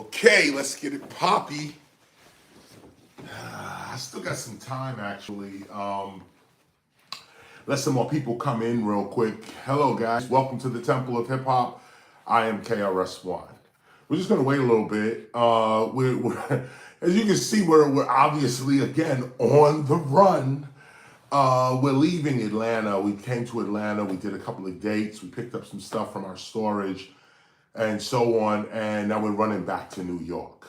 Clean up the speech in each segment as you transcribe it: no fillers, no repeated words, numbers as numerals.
Okay, let's get it poppy. I still got some time actually. Let some more people come in real quick. Hello, guys. Welcome to the Temple of Hip Hop. I am KRS1. We're just gonna wait a little bit. As you can see, we're obviously again on the run. We're leaving Atlanta. We came to Atlanta. We did a couple of dates. We picked up some stuff from our storage and so on. And now we're running back to New York.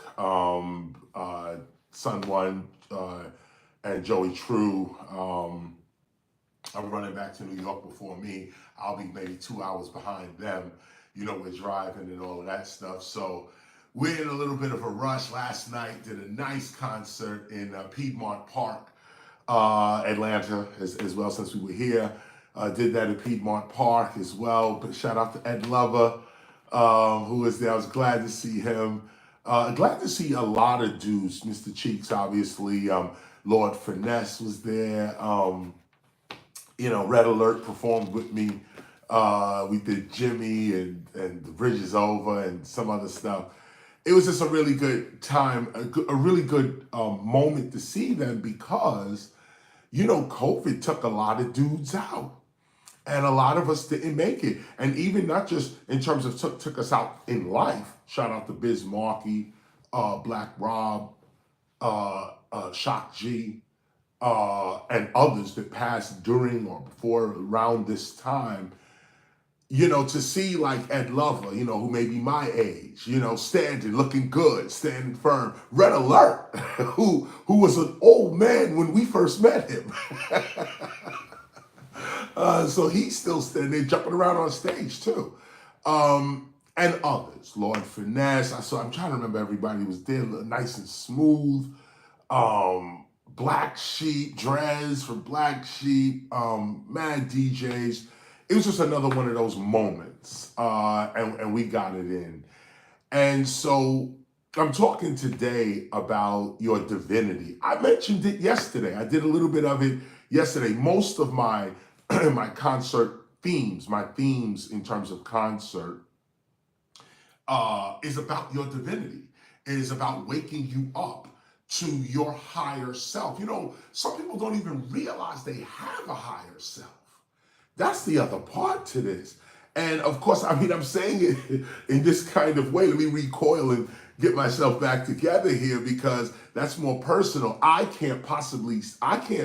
Sun One and Joey True are running back to New York before me. I'll be maybe 2 hours behind them. You know, we're driving and all of that stuff. So we're in a little bit of a rush. Last night did a nice concert in Piedmont Park, Atlanta as well, since we were here. Did that at Piedmont Park as well. But shout out to Ed Lover, who was there. I was glad to see him. Glad to see a lot of dudes. Mr. Cheeks, obviously. Lord Finesse was there. Red Alert performed with me. We did Jimmy and The Bridge is Over and some other stuff. It was just a really good time, a really good moment to see them because, COVID took a lot of dudes out. And a lot of us didn't make it. And even not just in terms of took us out in life. Shout out to Biz Markie, Black Rob, Shock G, and others that passed during or before around this time. To see like Ed Lover, who may be my age, standing, looking good, standing firm. Red Alert, who was an old man when we first met him. So he's still standing there, jumping around on stage too. And others, Lord Finesse. I'm trying to remember everybody who was there, nice and smooth. Black Sheep, Drez for Black Sheep, mad DJs. It was just another one of those moments, and we got it in. And so I'm talking today about your divinity. I mentioned it yesterday. I did a little bit of it yesterday. Most of my my concert themes, my themes in terms of concert, is about your divinity. It is about waking you up to your higher self. Some people don't even realize they have a higher self. That's the other part to this. And of course, I'm saying it in this kind of way. Let me recoil and get myself back together here because that's more personal. I can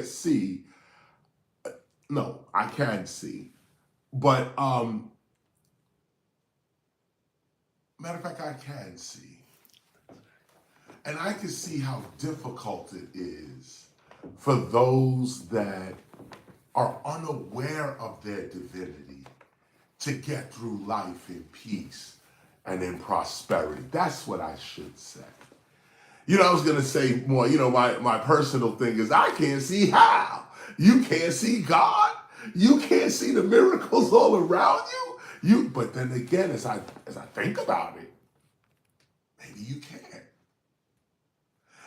see. No, I can see. But matter of fact, I can see. And I can see how difficult it is for those that are unaware of their divinity to get through life in peace and in prosperity. That's what I should say. I was going to say more, my personal thing is I can't see how. You can't see God. You can't see the miracles all around you. But then again, as I think about it, maybe you can.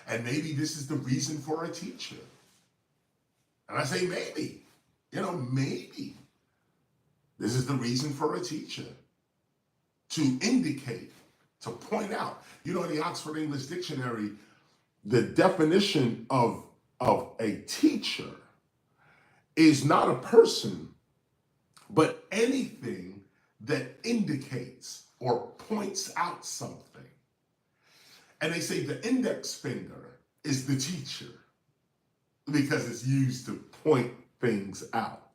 And maybe this is the reason for a teacher. And I say maybe. Maybe this is the reason for a teacher to indicate, to point out. In the Oxford English Dictionary, the definition of a teacher is not a person, but anything that indicates or points out something. And they say the index finger is the teacher because it's used to point things out.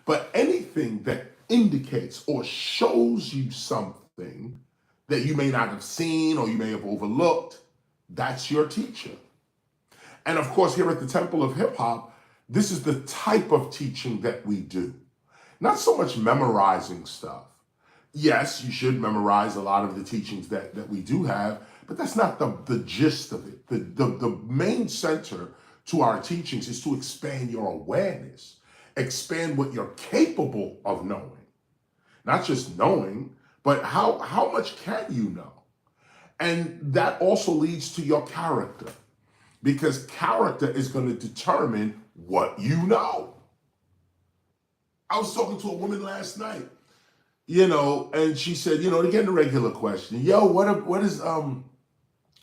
But anything that indicates or shows you something that you may not have seen or you may have overlooked, that's your teacher. And of course, here at the Temple of Hip Hop, this is the type of teaching that we do. Not so much memorizing stuff. Yes, you should memorize a lot of the teachings that we do have, but that's not the gist of it. The main center to our teachings is to expand your awareness, expand what you're capable of knowing. Not just knowing, but how much can you know? And that also leads to your character, because character is going to determine what you know. I was talking to a woman last night, and she said, again, the regular question, what is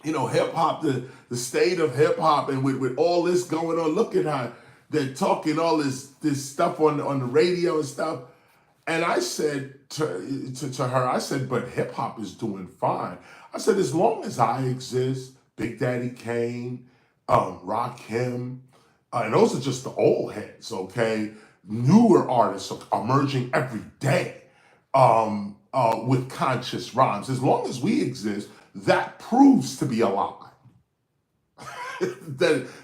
hip hop, the state of hip hop, and with all this going on, look at how they're talking all this stuff on the radio and stuff. And I said to her, I said, but hip hop is doing fine. I said, as long as I exist, Big Daddy Kane, Rakim, and those are just the old heads, okay? Newer artists are emerging every day with conscious rhymes. As long as we exist, that proves to be a lie.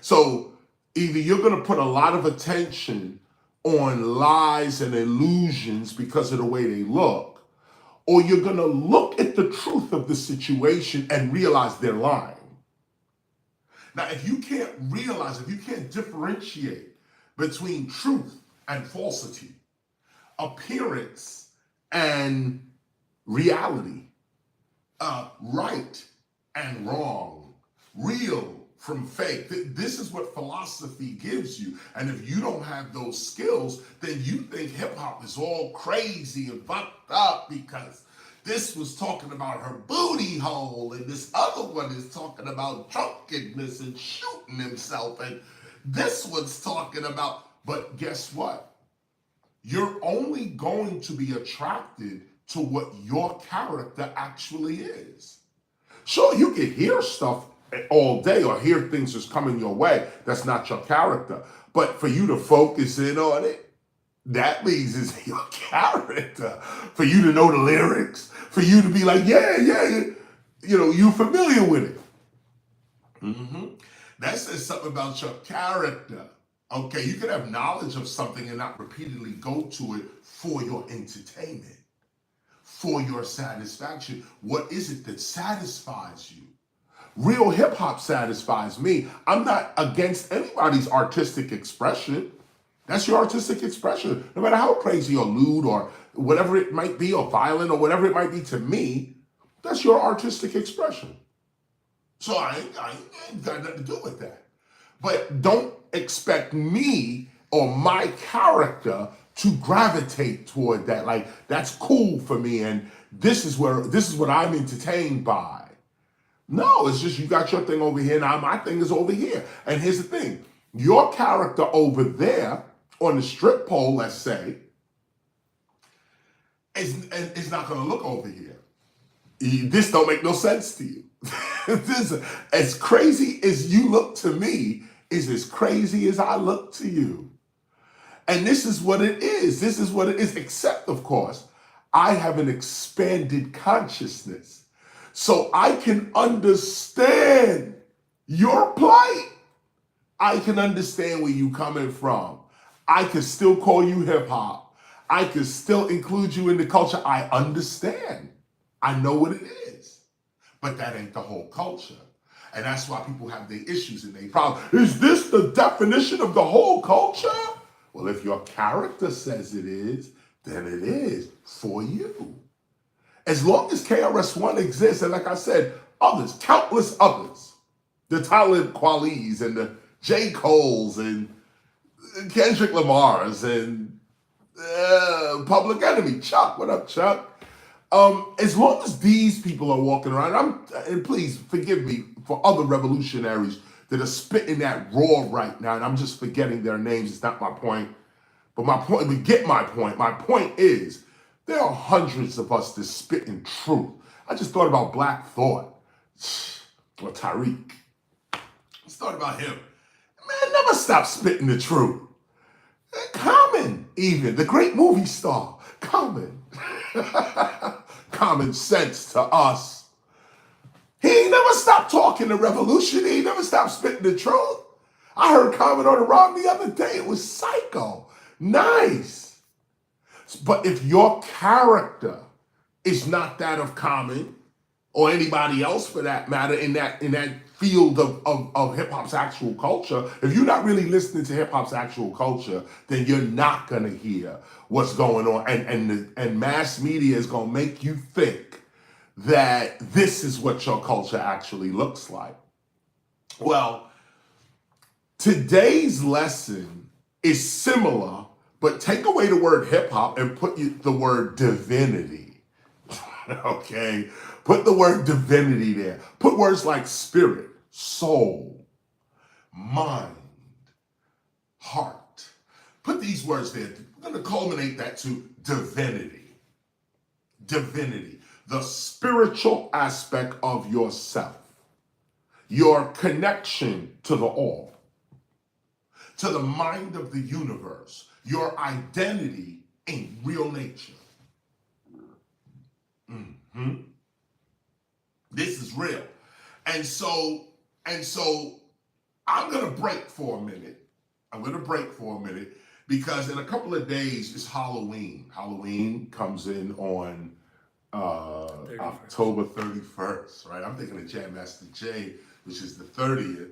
So either you're going to put a lot of attention on lies and illusions because of the way they look, or you're going to look at the truth of the situation and realize they're lying. Now, if you can't differentiate between truth and falsity, appearance and reality, right and wrong, real from fake. This is what philosophy gives you. And if you don't have those skills, then you think hip hop is all crazy and fucked up because this was talking about her booty hole and this other one is talking about drunkenness and shooting himself and this one's talking about, but guess what? You're only going to be attracted to what your character actually is. Sure, you can hear stuff all day or hear things just coming your way. That's not your character. But for you to focus in on it, that means it's your character. For you to know the lyrics, for you to be like, yeah, you're familiar with it. That says something about your character. Okay, you can have knowledge of something and not repeatedly go to it for your entertainment, for your satisfaction. What is it that satisfies you? Real hip hop satisfies me. I'm not against anybody's artistic expression. That's your artistic expression. No matter how crazy or lewd or whatever it might be, or violent or whatever it might be to me, that's your artistic expression. So I ain't got nothing to do with that. But don't expect me or my character to gravitate toward that. Like, that's cool for me and this is what I'm entertained by. No, it's just you got your thing over here, now my thing is over here. And here's the thing, your character over there on the strip pole, let's say, is not gonna look over here. This don't make no sense to you. This, as crazy as you look to me, is as crazy as I look to you. And this is what it is. This is what it is, except, of course, I have an expanded consciousness. So I can understand your plight. I can understand where you're coming from. I can still call you hip hop. I can still include you in the culture. I understand. I know what it is. But that ain't the whole culture. And that's why people have their issues and their problems. Is this the definition of the whole culture? Well, if your character says it is, then it is for you. As long as KRS-One exists, and like I said, others, countless others, the Talib Kweli's and the J. Cole's and Kendrick Lamar's and Public Enemy, Chuck, what up, Chuck? As long as these people are walking around, and please forgive me for other revolutionaries that are spitting that raw right now, and I'm just forgetting their names, it's not my point. But get my point. My point is, there are hundreds of us that spit in truth. I just thought about Black Thought, or Tariq. I just thought about him. Man, never stop spitting the truth. Common, even, the great movie star, Common. Common sense to us. He ain't never stopped talking the revolution. He ain't never stopped spitting the truth. I heard Common on the Rob the other day. It was psycho. Nice. But if your character is not that of Common or anybody else for that matter in that field of hip hop's actual culture, if you're not really listening to hip hop's actual culture, then you're not gonna hear what's going on. And mass media is gonna make you think that this is what your culture actually looks like. Well, today's lesson is similar, but take away the word hip hop and put the word divinity. okay? Put the word divinity there. Put words like spirit, soul, mind, heart. Put these words there. We're going to culminate that to divinity. Divinity, the spiritual aspect of yourself, your connection to the all, to the mind of the universe, your identity in real nature. Mm-hmm. This is real. And so, I'm gonna break for a minute. I'm gonna break for a minute because in a couple of days it's Halloween. Halloween comes in on 31st. October 31st, right? I'm thinking of Jam Master Jay, which is the 30th.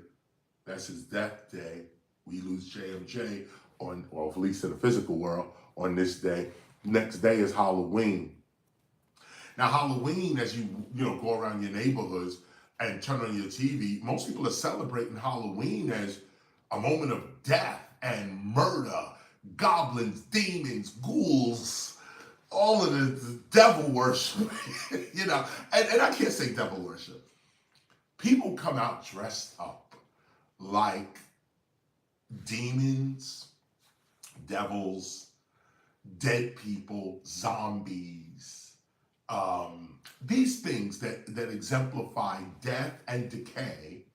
That's his death day. We lose JMJ on, or at least in the physical world, on this day. Next day is Halloween. Now, Halloween, as you go around your neighborhoods and turn on your TV, most people are celebrating Halloween as a moment of death and murder, goblins, demons, ghouls, all of the devil worship, and I can't say devil worship. People come out dressed up like demons, devils, dead people, zombies, these things that exemplify death and decay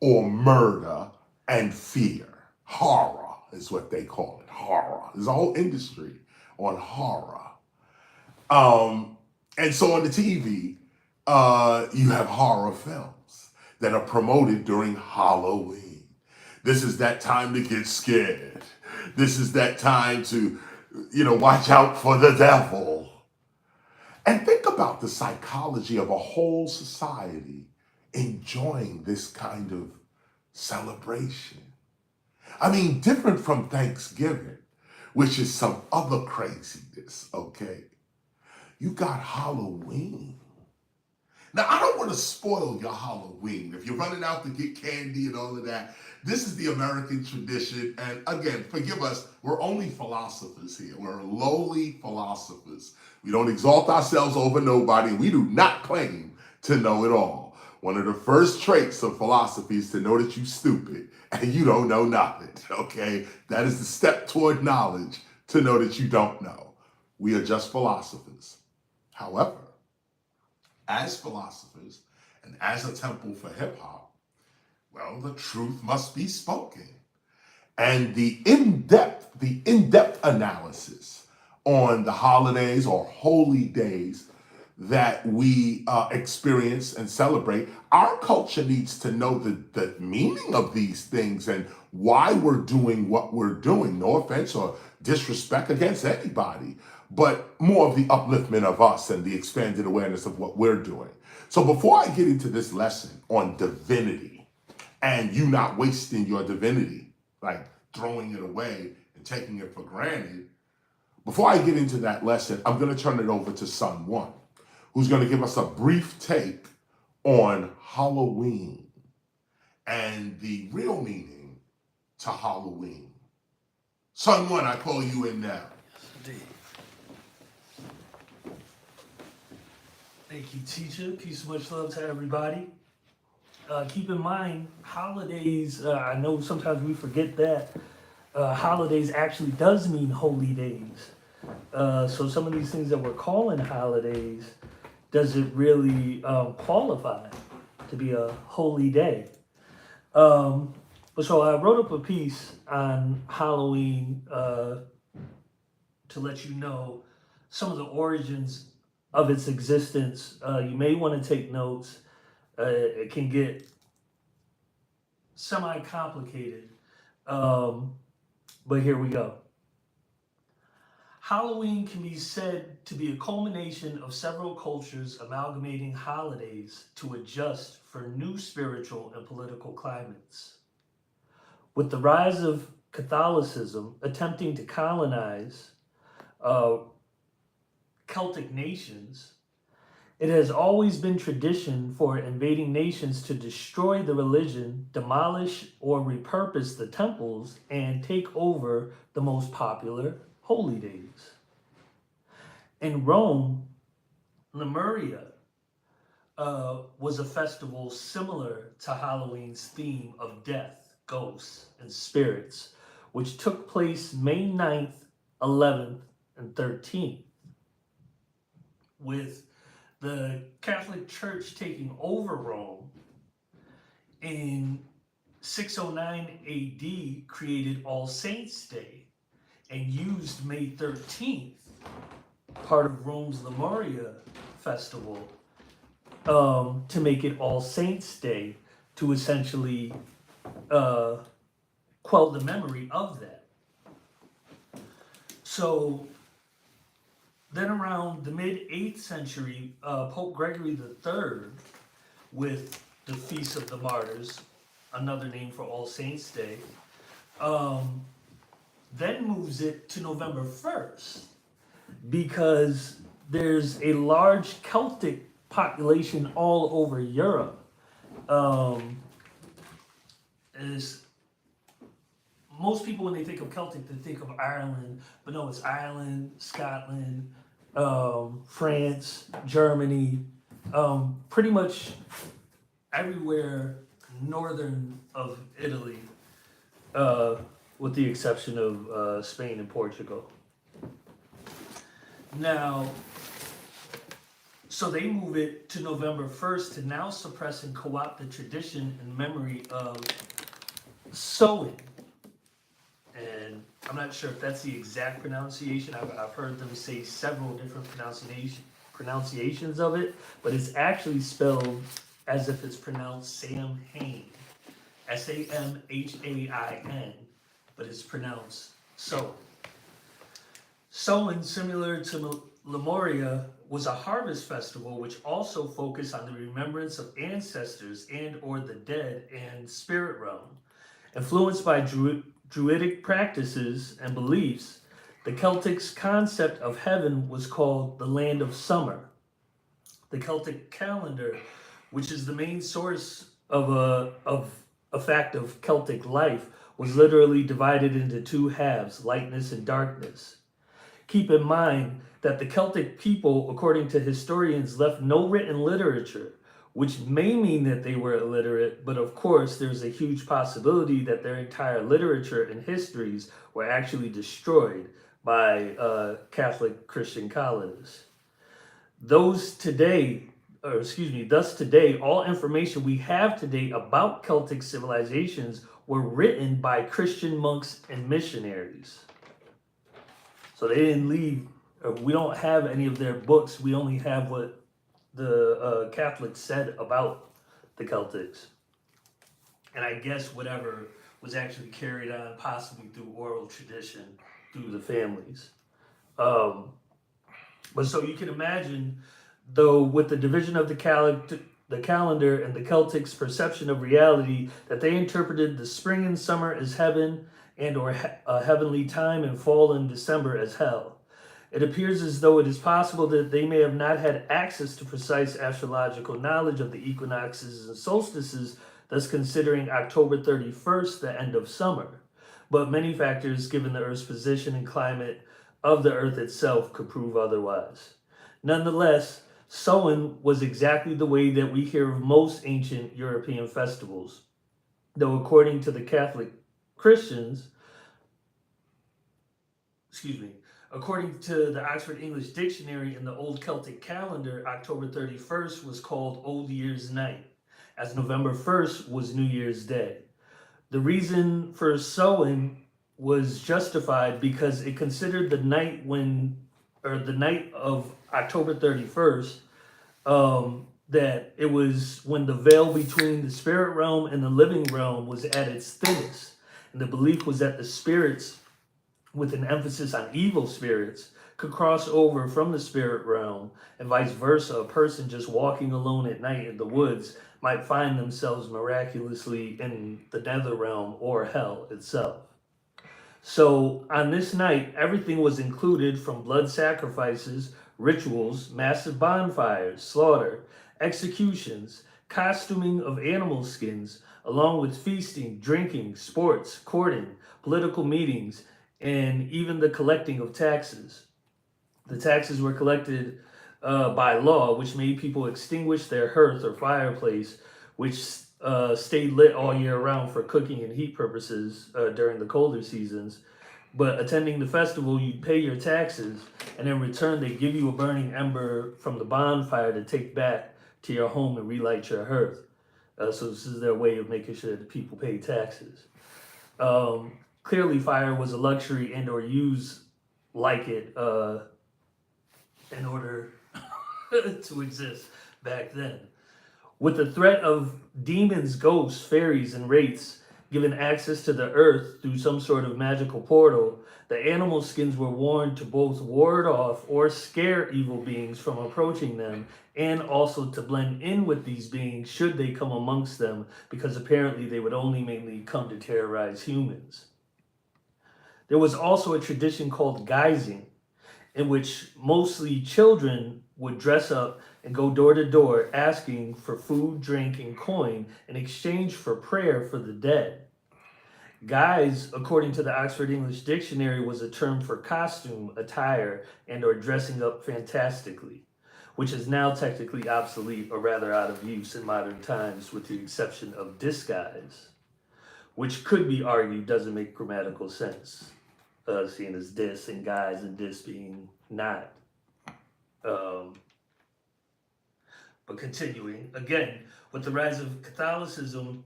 or murder and fear. Horror is what they call it. Horror. There's a whole industry on horror. And so on the TV, you have horror films that are promoted during Halloween. This is that time to get scared. This is that time to, watch out for the devil. And think about the psychology of a whole society enjoying this kind of celebration. I mean, different from Thanksgiving, which is some other craziness, okay? You got Halloween. Now, I don't want to spoil your Halloween. If you're running out to get candy and all of that, this is the American tradition. And again, forgive us, we're only philosophers here. We're lowly philosophers. We don't exalt ourselves over nobody. We do not claim to know it all. One of the first traits of philosophy is to know that you're stupid and you don't know nothing, okay? That is the step toward knowledge, to know that you don't know. We are just philosophers. However, as philosophers and as a temple for hip hop, well, the truth must be spoken. And the in-depth analysis on the holidays or holy days that we experience and celebrate, our culture needs to know the meaning of these things and why we're doing what we're doing. No offense or disrespect against anybody, but more of the upliftment of us and the expanded awareness of what we're doing. So before I get into this lesson on divinity and you not wasting your divinity, like throwing it away and taking it for granted, before I get into that lesson, I'm going to turn it over to Son One, who's going to give us a brief take on Halloween and the real meaning to Halloween. Son One, I call you in now. Yes, indeed. Thank you, teacher. Peace and much love to everybody. Keep in mind, holidays, I know sometimes we forget that. Holidays actually does mean holy days. So some of these things that we're calling holidays, does it really qualify to be a holy day? But so I wrote up a piece on Halloween to let you know some of the origins of its existence. You may want to take notes. It can get semi-complicated, but here we go. Halloween can be said to be a culmination of several cultures amalgamating holidays to adjust for new spiritual and political climates. With the rise of Catholicism attempting to colonize Celtic nations, it has always been tradition for invading nations to destroy the religion, demolish or repurpose the temples, and take over the most popular holy days. In Rome, Lemuria was a festival similar to Halloween's theme of death, ghosts, and spirits, which took place May 9th, 11th, and 13th, with the Catholic Church taking over Rome in 609 AD, created All Saints' Day and used May 13th, part of Rome's Lemuria festival, to make it All Saints' Day to essentially quell the memory of that. So then around the mid-8th century, Pope Gregory III, with the Feast of the Martyrs, another name for All Saints' Day, then moves it to November 1st because there's a large Celtic population all over Europe. Is most people, when they think of Celtic, they think of Ireland, but no, it's Ireland, Scotland, France, Germany, pretty much everywhere northern of Italy, with the exception of Spain and Portugal. Now, so they move it to November 1st to now suppress and co-opt the tradition and memory of Samhain. And I'm not sure if that's the exact pronunciation. I've heard them say several different pronunciations of it, but it's actually spelled as if it's pronounced Samhain, Samhain, but it's pronounced Samhain. Samhain, similar to Lemuria, was a harvest festival which also focused on the remembrance of ancestors and or the dead and spirit realm. Influenced by Druidic practices and beliefs, the Celtics' concept of heaven was called the land of summer. The Celtic calendar, which is the main source of a fact of Celtic life, was literally divided into two halves, lightness and darkness. Keep in mind that the Celtic people, according to historians, left no written literature, which may mean that they were illiterate, but of course there's a huge possibility that their entire literature and histories were actually destroyed by Catholic Christian colonists. Thus today, all information we have today about Celtic civilizations were written by Christian monks and missionaries. So they didn't leave, we don't have any of their books, we only have what the Catholics said about the Celtics. And I guess whatever was actually carried on possibly through oral tradition through the families. But so you can imagine, though, with the division of the calendar and the Celtics' perception of reality, that they interpreted the spring and summer as heaven and or a heavenly time, and fall in December as hell. It appears as though it is possible that they may have not had access to precise astrological knowledge of the equinoxes and solstices, thus considering October 31st the end of summer. But many factors, given the Earth's position and climate of the Earth itself, could prove otherwise. Nonetheless, Samhain was exactly the way that we hear of most ancient European festivals, though according to the Catholic Christians, according to the Oxford English Dictionary and the Old Celtic calendar, October 31st was called Old Year's Night, as November 1st was New Year's Day. The reason for Samhain was justified because it considered the night of October 31st, that it was when the veil between the spirit realm and the living realm was at its thinnest. And the belief was that the spirits, with an emphasis on evil spirits, could cross over from the spirit realm, and vice versa. A person just walking alone at night in the woods might find themselves miraculously in the nether realm or hell itself. So on this night, everything was included, from blood sacrifices, rituals, massive bonfires, slaughter, executions, costuming of animal skins, along with feasting, drinking, sports, courting, political meetings, and even the collecting of taxes. The taxes were collected by law, which made people extinguish their hearth or fireplace, which stayed lit all year round for cooking and heat purposes during the colder seasons. But attending the festival, you'd pay your taxes, and in return, they give you a burning ember from the bonfire to take back to your home and relight your hearth. So this is their way of making sure that people pay taxes. Clearly, fire was a luxury and or used like it in order to exist back then. With the threat of demons, ghosts, fairies, and wraiths given access to the earth through some sort of magical portal, the animal skins were worn to both ward off or scare evil beings from approaching them, and also to blend in with these beings should they come amongst them, because apparently they would only mainly come to terrorize humans. There was also a tradition called guising, in which mostly children would dress up and go door to door asking for food, drink, and coin in exchange for prayer for the dead. Guise, according to the Oxford English Dictionary, was a term for costume, attire, and or dressing up fantastically, which is now technically obsolete or rather out of use in modern times with the exception of disguise, which could be argued doesn't make grammatical sense, seeing as dis and guise and dis being not. But continuing, again, with the rise of Catholicism,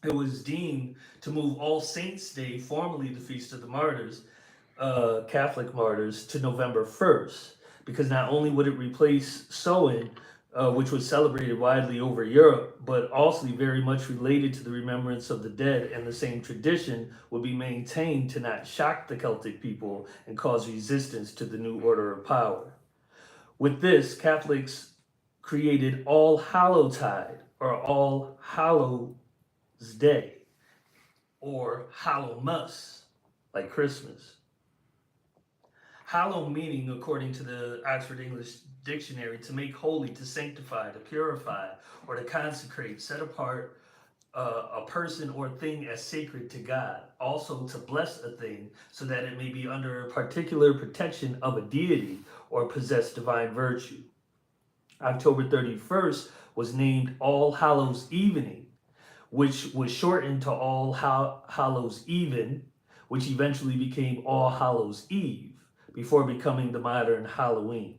it was deemed to move All Saints' Day, formerly the Feast of the Martyrs, Catholic martyrs, to November 1st, because not only would it replace Samhain, which was celebrated widely over Europe, but also very much related to the remembrance of the dead, and the same tradition would be maintained to not shock the Celtic people and cause resistance to the new order of power. With this, Catholics created All Hallowtide, or All Hallows Day, or Hallowmas, like Christmas. Hallow meaning, according to the Oxford English Dictionary, to make holy, to sanctify, to purify, or to consecrate, set apart a person or thing as sacred to God. Also to bless a thing so that it may be under a particular protection of a deity or possess divine virtue. October 31st was named All Hallows Evening, which was shortened to All Hallows Even, which eventually became All Hallows Eve, before becoming the modern Halloween,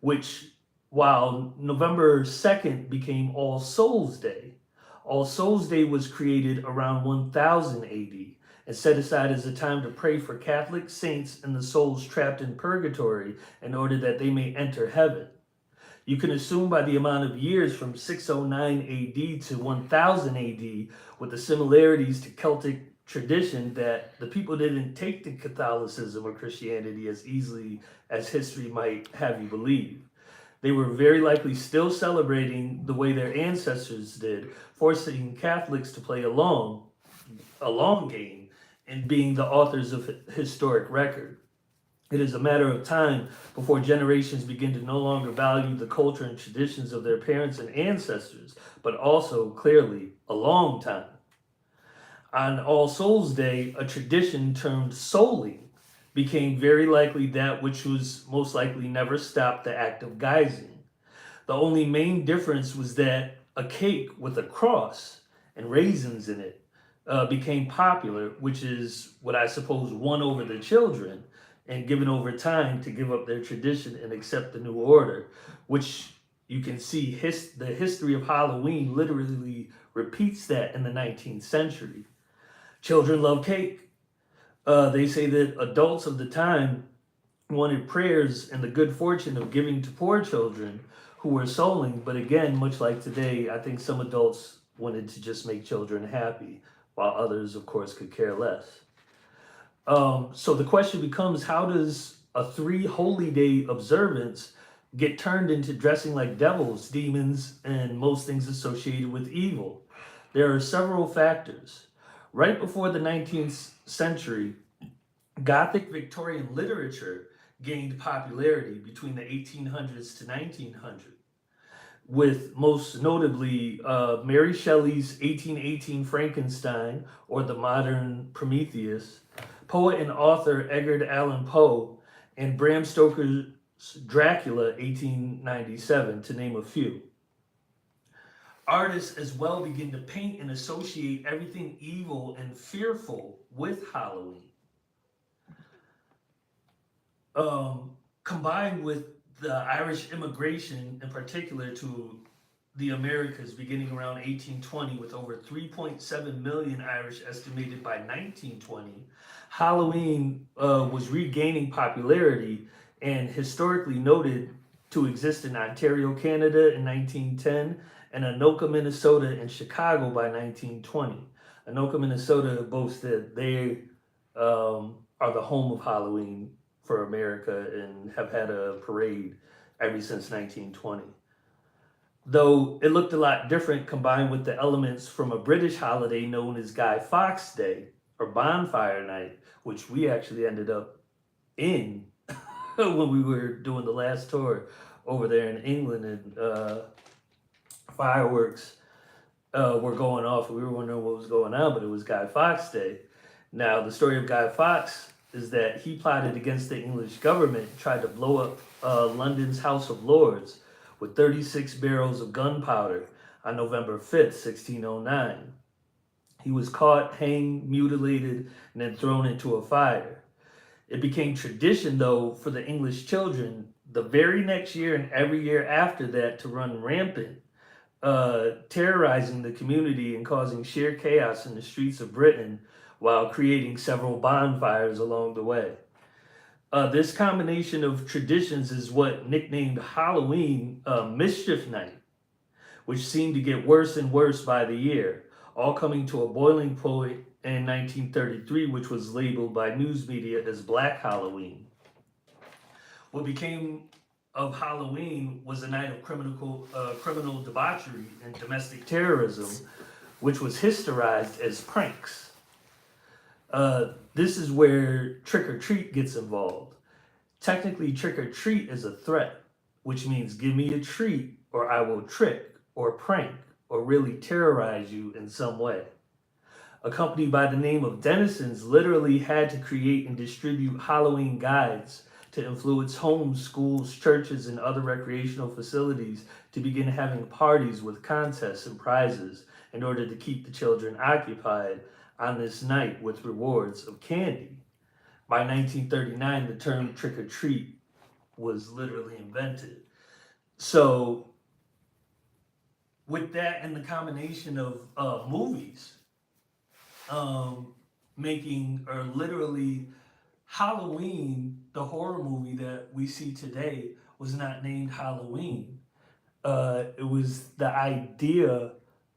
which, while November 2nd became All Souls Day. All Souls Day was created around 1000 AD and set aside as a time to pray for Catholic saints and the souls trapped in purgatory in order that they may enter heaven. You can assume by the amount of years from 609 AD to 1000 AD, with the similarities to Celtic tradition, that the people didn't take to Catholicism or Christianity as easily as history might have you believe. They were very likely still celebrating the way their ancestors did, forcing Catholics to play a long game in being the authors of historic record. It is a matter of time before generations begin to no longer value the culture and traditions of their parents and ancestors, but also, clearly, a long time. On All Souls Day, a tradition termed souling became very likely that which was most likely never stopped the act of guising. The only main difference was that a cake with a cross and raisins in it became popular, which is what I suppose won over the children and given over time to give up their tradition and accept the new order, which you can see the history of Halloween literally repeats that in the 19th century. Children love cake. They say that adults of the time wanted prayers and the good fortune of giving to poor children who were souling, but again, much like today, I think some adults wanted to just make children happy, while others, of course, could care less. So the question becomes, how does a 3 holy day observance get turned into dressing like devils, demons, and most things associated with evil? There are several factors. Right before the 19th century, Gothic Victorian literature gained popularity between the 1800s to 1900, with most notably Mary Shelley's 1818 Frankenstein, or the modern Prometheus, poet and author Edgar Allan Poe, and Bram Stoker's Dracula 1897, to name a few. Artists as well begin to paint and associate everything evil and fearful with Halloween. Um, Combined with the Irish immigration, in particular to the Americas, beginning around 1820, with over 3.7 million Irish estimated by 1920, Halloween was regaining popularity and historically noted to exist in Ontario, Canada in 1910, and Anoka, Minnesota, and Chicago by 1920. Anoka, Minnesota boasts that they are the home of Halloween for America and have had a parade ever since 1920. Though it looked a lot different combined with the elements from a British holiday known as Guy Fawkes Day or Bonfire Night, which we actually ended up in when we were doing the last tour over there in England, and fireworks were going off. We were wondering what was going on, but it was Guy Fawkes Day. Now, the story of Guy Fawkes is that he plotted against the English government, tried to blow up London's House of Lords with 36 barrels of gunpowder on November 5th, 1609. He was caught, hanged, mutilated, and then thrown into a fire. It became tradition, though, for the English children the very next year and every year after that to run rampant, terrorizing the community and causing sheer chaos in the streets of Britain while creating several bonfires along the way. This combination of traditions is what nicknamed Halloween Mischief Night, which seemed to get worse and worse by the year, all coming to a boiling point in 1933, which was labeled by news media as Black Halloween. What became of Halloween was a night of criminal debauchery and domestic terrorism, which was historized as pranks. This is where trick or treat gets involved. Technically, trick or treat is a threat, which means give me a treat or I will trick or prank or really terrorize you in some way. A company by the name of Dennison's literally had to create and distribute Halloween guides to influence homes, schools, churches, and other recreational facilities to begin having parties with contests and prizes in order to keep the children occupied on this night with rewards of candy. By 1939, the term trick or treat was literally invented. So, with that and the combination of movies making, or literally Halloween, the horror movie that we see today, was not named Halloween. It was the idea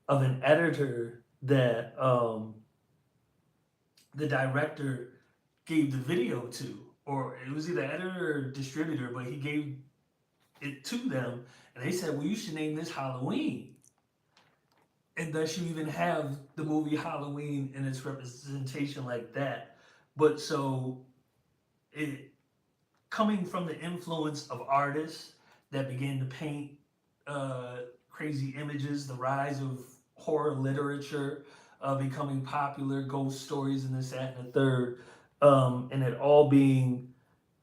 of an editor that the director gave the video to, or it was either editor or distributor, but he gave it to them, and they said, well, you should name this Halloween. And thus you even have the movie Halloween in its representation like that. But so it coming from the influence of artists that began to paint crazy images, the rise of horror literature becoming popular, ghost stories and this, that, and the third, and it all being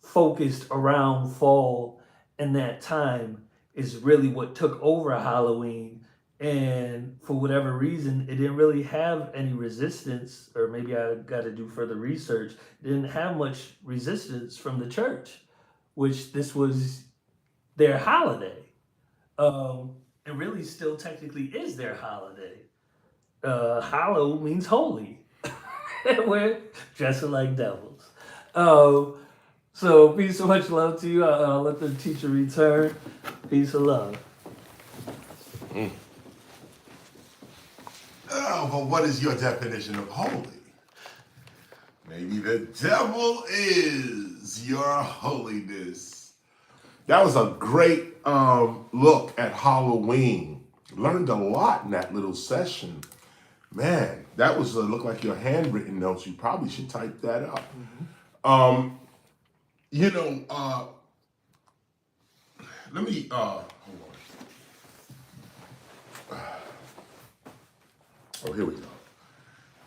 focused around fall and that time is really what took over Halloween. And for whatever reason, it didn't really have any resistance, or maybe I got to do further research. It didn't have much resistance from the church, which this was their holiday. It really still technically is their holiday. Hallow means holy. We're dressing like devils. So peace and much love to you. I'll let the teacher return. Peace and love. Oh, but what is your definition of holy? Maybe the devil is your holiness. That was a great look at Halloween. Learned a lot in that little session. Man, that was looked like your handwritten notes. You probably should type that up. Mm-hmm. Let me hold on. Oh, here we go.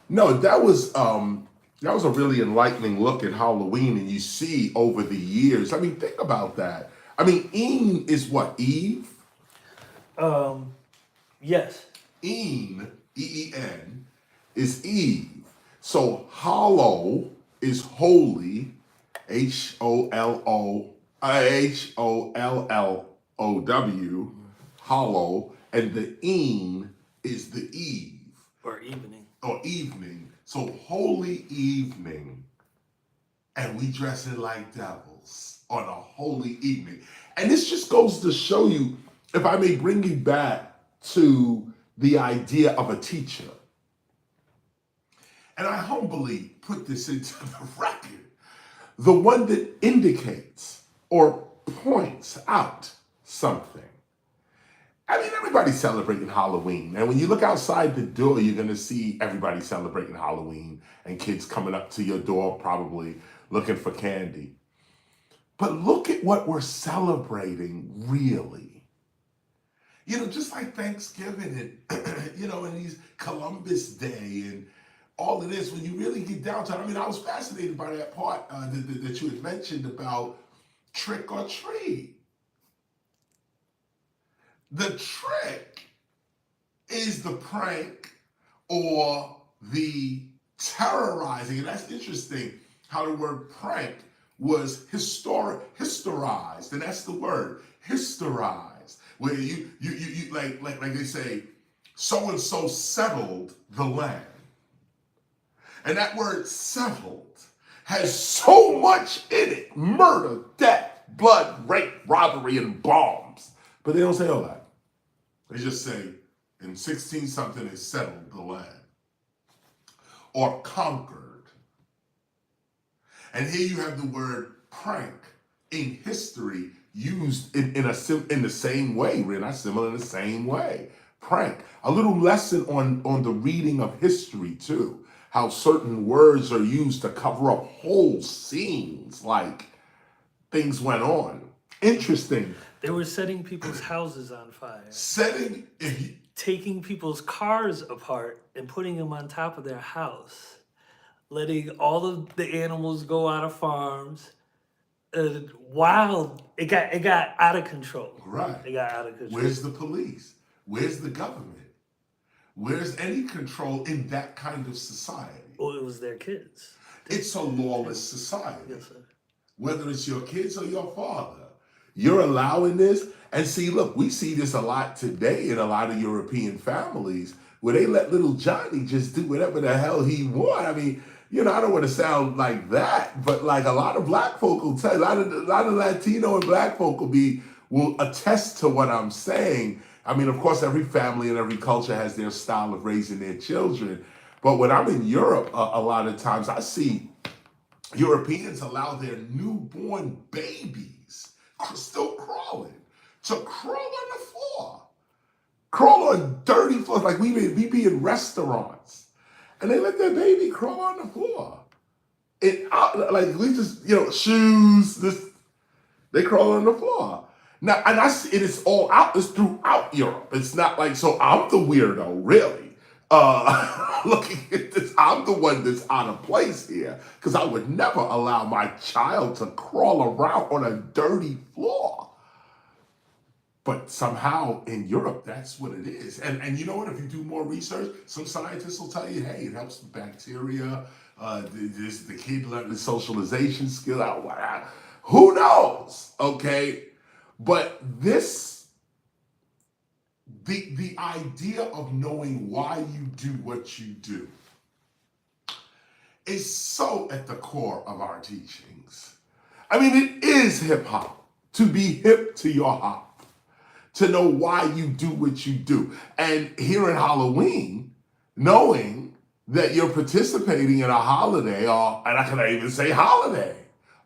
No, that was a really enlightening look at Halloween, and you see over the years. I mean, think about that. I mean, Een is what? Eve? Yes. Een, E-E-N, is Eve. So hollow is holy, Hollolow, hollow, and the Een is the eve Or evening. or evening. So holy evening, and we dress it like devils on a holy evening. And this just goes to show you, if I may bring you back to the idea of a teacher. And I humbly put this into the record. The one that indicates or points out something. I mean, everybody's celebrating Halloween. And when you look outside the door, you're going to see everybody celebrating Halloween and kids coming up to your door probably looking for candy. But look at what we're celebrating, really. You know, just like Thanksgiving and, you know, and these Columbus Day and all of this, when you really get down to it, I mean, I was fascinated by that part that you had mentioned about trick or treat. The trick is the prank or the terrorizing. And that's interesting how the word prank was historized. And that's the word, historized. Where you like they say, so and so settled the land. And that word settled has so much in it: murder, death, blood, rape, robbery, and bombs. But they don't say all that. They just say, in 16 something, they settled the land. Or conquered. And here you have the word prank in history used in the same way, really, not similar, in the same way. Prank. A little lesson on the reading of history, too. How certain words are used to cover up whole scenes, like things went on. Interesting. They were setting people's houses on fire. Taking people's cars apart and putting them on top of their house. Letting all of the animals go out of farms. Wild. It got out of control. Right. It got out of control. Where's the police? Where's the government? Where's any control in that kind of society? Well, it was their kids. It's a lawless society. Yes, sir. Whether it's your kids or your father, you're allowing this. And see, look, we see this a lot today in a lot of European families where they let little Johnny just do whatever the hell he wants. I mean, you know, I don't want to sound like that, but like a lot of black folk will tell you, a lot of Latino and black folk will attest to what I'm saying. I mean, of course, every family and every culture has their style of raising their children. But when I'm in Europe, a lot of times I see Europeans allow their newborn babies, still crawling, to crawl on the floor. Crawl on dirty floors, like we be in restaurants. And they let their baby crawl on the floor. Like we just, you know, shoes, they crawl on the floor. Now, and I see it is all out, it's throughout Europe. It's not like, so I'm the weirdo, really. Looking at this, I'm the one that's out of place here, because I would never allow my child to crawl around on a dirty floor. But somehow in Europe, that's what it is. And you know what? If you do more research, some scientists will tell you, hey, it helps the bacteria. The kid learned the socialization skill. Who knows? Okay. But the idea of knowing why you do what you do is so at the core of our teachings. I mean, it is hip hop, to be hip to your hop, to know why you do what you do. And here in Halloween, knowing that you're participating in a holiday, and I can even say holiday,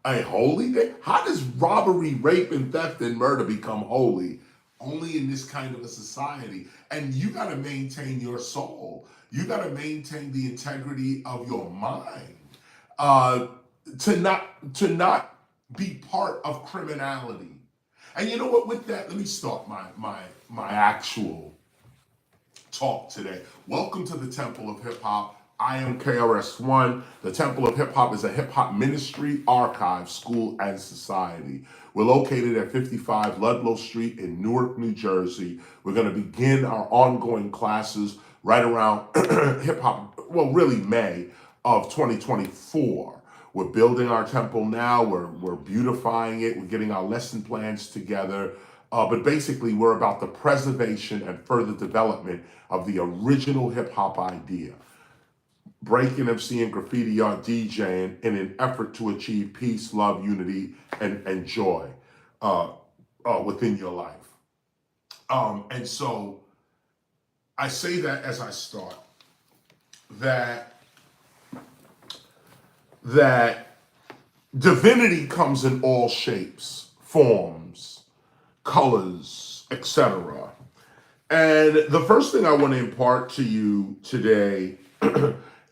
a holy day. How does robbery, rape, and theft and murder become holy? Only in this kind of a society. And you got to maintain your soul. You got to maintain the integrity of your mind. To not be part of criminality. And you know what? With that, let me start my actual talk today. Welcome to the Temple of Hip Hop. I am KRS-One. The Temple of Hip Hop is a hip hop ministry, archive, school, and society. We're located at 55 Ludlow Street in Newark, New Jersey. We're going to begin our ongoing classes right around hip hop, well, really May of 2024. We're building our temple now. We're beautifying it. We're getting our lesson plans together. But basically, we're about the preservation and further development of the original hip hop idea. Breaking, MCing, graffiti art, DJing in an effort to achieve peace, love, unity, and joy within your life. And so I say that as I start, that divinity comes in all shapes, forms, colors, etc. And the first thing I want to impart to you today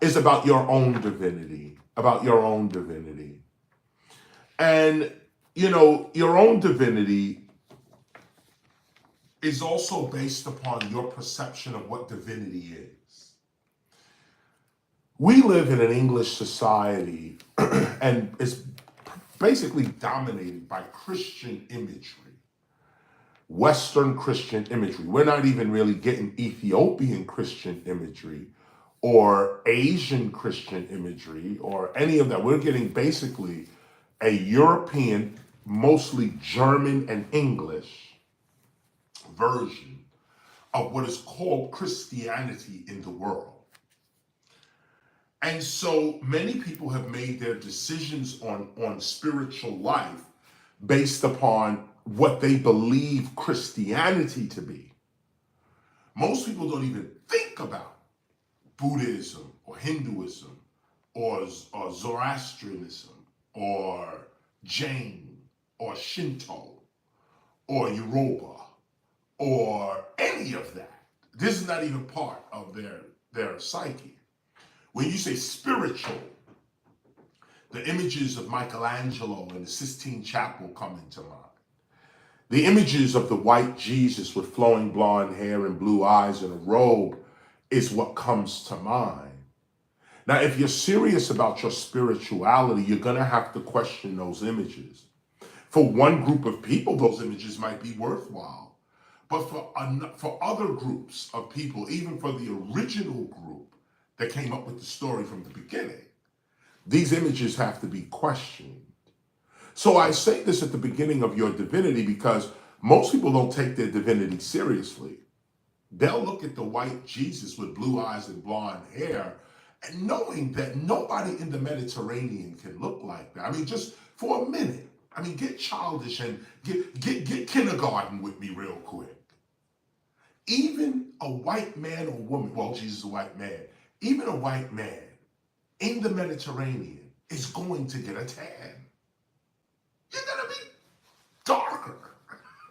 is about your own divinity, And, your own divinity is also based upon your perception of what divinity is. We live in an English society and it's basically dominated by Christian imagery. Western Christian imagery. We're not even really getting Ethiopian Christian imagery or Asian Christian imagery or any of that. We're getting basically a European, mostly German and English version of what is called Christianity in the world. And so many people have made their decisions on spiritual life based upon what they believe Christianity to be. Most people don't even think about Buddhism or Hinduism or Zoroastrianism or Jain or Shinto or Yoruba or any of that. This is not even part of their psyche. When you say spiritual, the images of Michelangelo and the Sistine Chapel come into mind. The images of the white Jesus with flowing blonde hair and blue eyes and a robe is what comes to mind. Now, if you're serious about your spirituality, you're going to have to question those images. For one group of people, those images might be worthwhile. But for other groups of people, even for the original group that came up with the story from the beginning, these images have to be questioned. So I say this at the beginning of your divinity because most people don't take their divinity seriously. They'll look at the white Jesus with blue eyes and blonde hair and knowing that nobody in the Mediterranean can look like that. I mean, just for a minute. I mean, get childish and get kindergarten with me real quick. Even a white man or woman, well, Jesus is a white man, even a white man in the Mediterranean is going to get a tan. You're going to be darker,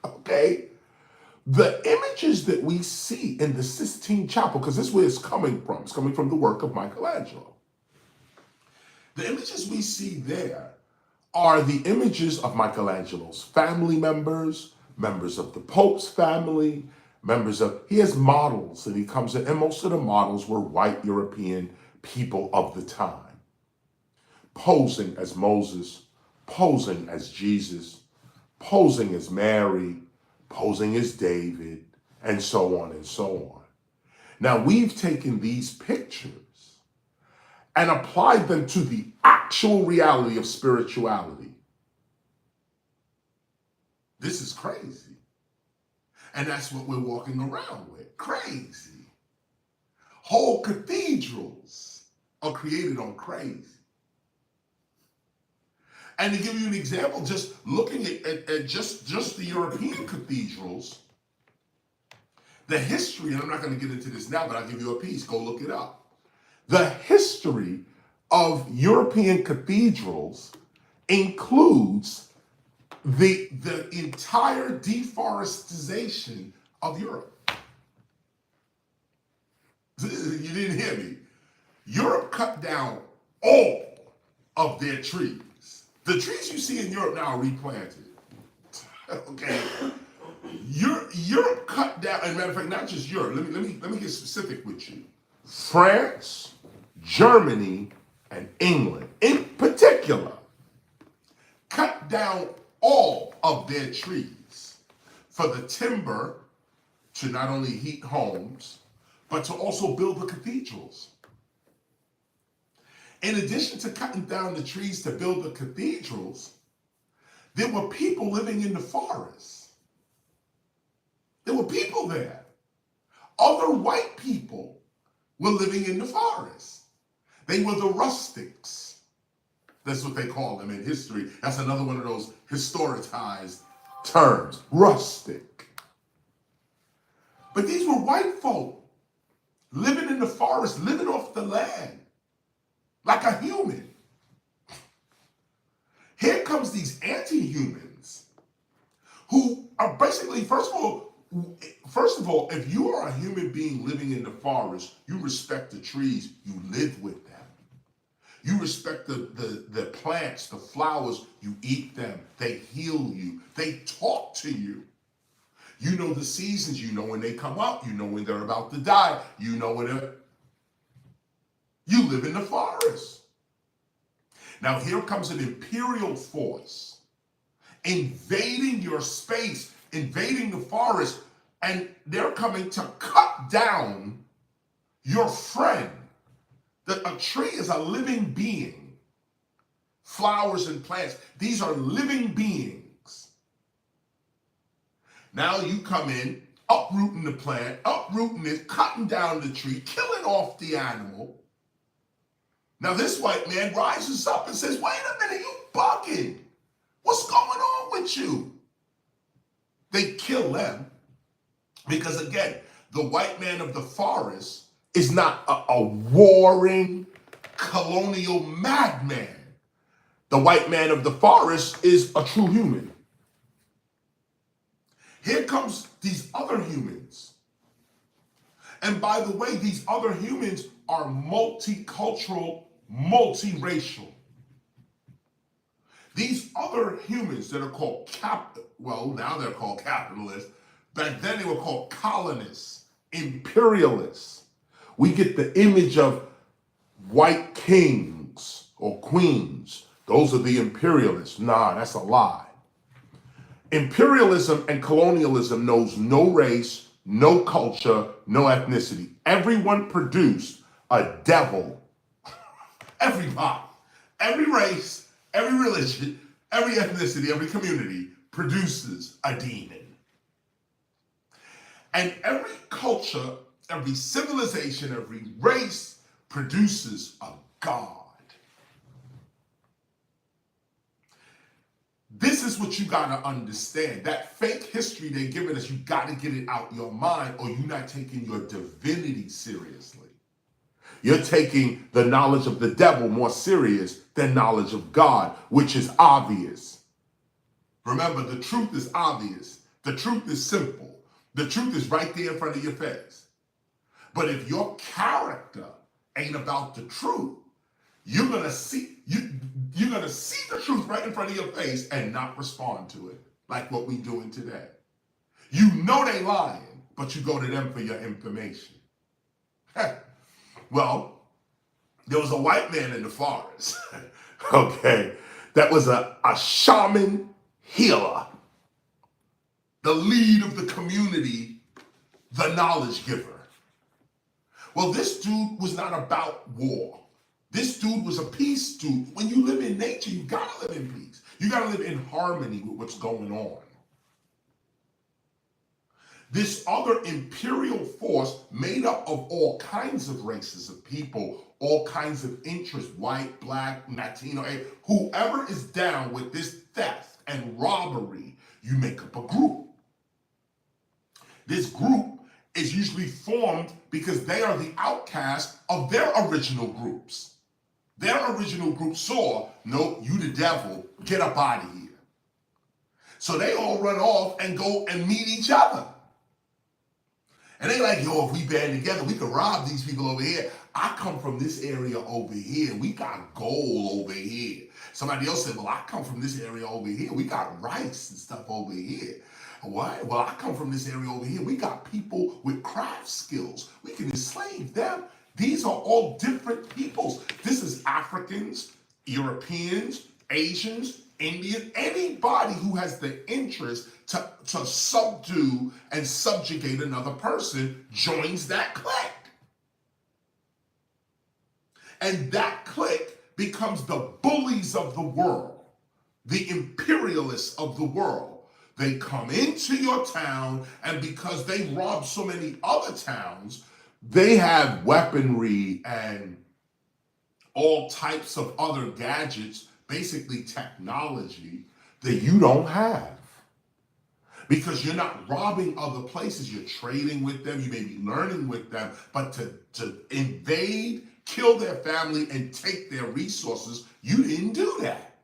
okay? The images that we see in the Sistine Chapel, because this is where it's coming from. It's coming from the work of Michelangelo. The images we see there are the images of Michelangelo's family members, members of the Pope's family, he has models that he comes in, and most of the models were white European people of the time, posing as Moses, posing as Jesus, posing as Mary, posing as David, and so on and so on. Now, we've taken these pictures and applied them to the actual reality of spirituality. This is crazy. And that's what we're walking around with. Crazy. Whole cathedrals are created on crazy. And to give you an example, just looking at just the European cathedrals, the history, and I'm not going to get into this now, but I'll give you a piece, go look it up. The history of European cathedrals includes the entire deforestation of Europe. You didn't hear me. Europe cut down all of their trees. The trees you see in Europe now are replanted. Okay. Europe cut down, and matter of fact, not just Europe. Let me get specific with you. France, Germany, and England, in particular, cut down all of their trees for the timber to not only heat homes, but to also build the cathedrals. In addition to cutting down the trees to build the cathedrals, there were people living in the forest. There were people there. Other white people were living in the forest. They were the rustics. That's what they call them in history. That's another one of those historicized terms, rustic. But these were white folk living in the forest, living off the land, like a human. Here comes these anti-humans who are basically, first of all, if you are a human being living in the forest, you respect the trees, you live with them. You respect the plants, the flowers, you eat them, they heal you, they talk to you. You know the seasons, you know when they come up, you know when they're about to die, you know you live in the forest. Now here comes an imperial force invading your space, invading the forest, and they're coming to cut down your friend. That a tree is a living being. Flowers and plants, these are living beings. Now you come in, uprooting the plant, uprooting it, cutting down the tree, killing off the animal. Now this white man rises up and says, wait a minute, you bugging. What's going on with you? They kill them because, again, the white man of the forest is not a warring colonial madman. The white man of the forest is a true human. Here comes these other humans. And by the way, these other humans are multicultural, multiracial. These other humans that are called now they're called capitalists. Back then they were called colonists, imperialists. We get the image of white kings or queens. Those are the imperialists. Nah, that's a lie. Imperialism and colonialism knows no race, no culture, no ethnicity. Everyone produced a devil. Everybody, every race, every religion, every ethnicity, every community produces a demon. And every culture, every civilization, every race produces a god. This is what you gotta understand. That fake history they're giving us, you gotta get it out your mind, or you're not taking your divinity seriously. You're taking the knowledge of the devil more serious than knowledge of God, which is obvious. Remember, the truth is obvious. The truth is simple. The truth is right there in front of your face. But if your character ain't about the truth, you're gonna see the truth right in front of your face and not respond to it, like what we doing today. You know they lying, but you go to them for your information. Well, there was a white man in the forest, okay, that was a shaman healer, the lead of the community, the knowledge giver. Well, this dude was not about war. This dude was a peace dude. When you live in nature, you gotta live in peace. You gotta live in harmony with what's going on. This other imperial force made up of all kinds of races of people, all kinds of interests, white, black, Latino, whoever is down with this theft and robbery, you make up a group. This group is usually formed because they are the outcast of their original groups. Their original group saw, no, you the devil, get up out of here. So they all run off and go and meet each other. And they like, yo, if we band together, we can rob these people over here. I come from this area over here. We got gold over here. Somebody else said, well, I come from this area over here. We got rice and stuff over here. What? Well, I come from this area over here. We got people with craft skills. We can enslave them. These are all different peoples. This is Africans, Europeans, Asians, Indians, anybody who has the interest to subdue and subjugate another person joins that clique. And that clique becomes the bullies of the world, the imperialists of the world. They come into your town, and because they rob so many other towns, they have weaponry and all types of other gadgets, basically technology, that you don't have. Because you're not robbing other places, you're trading with them, you may be learning with them, but to invade, kill their family, and take their resources, you didn't do that.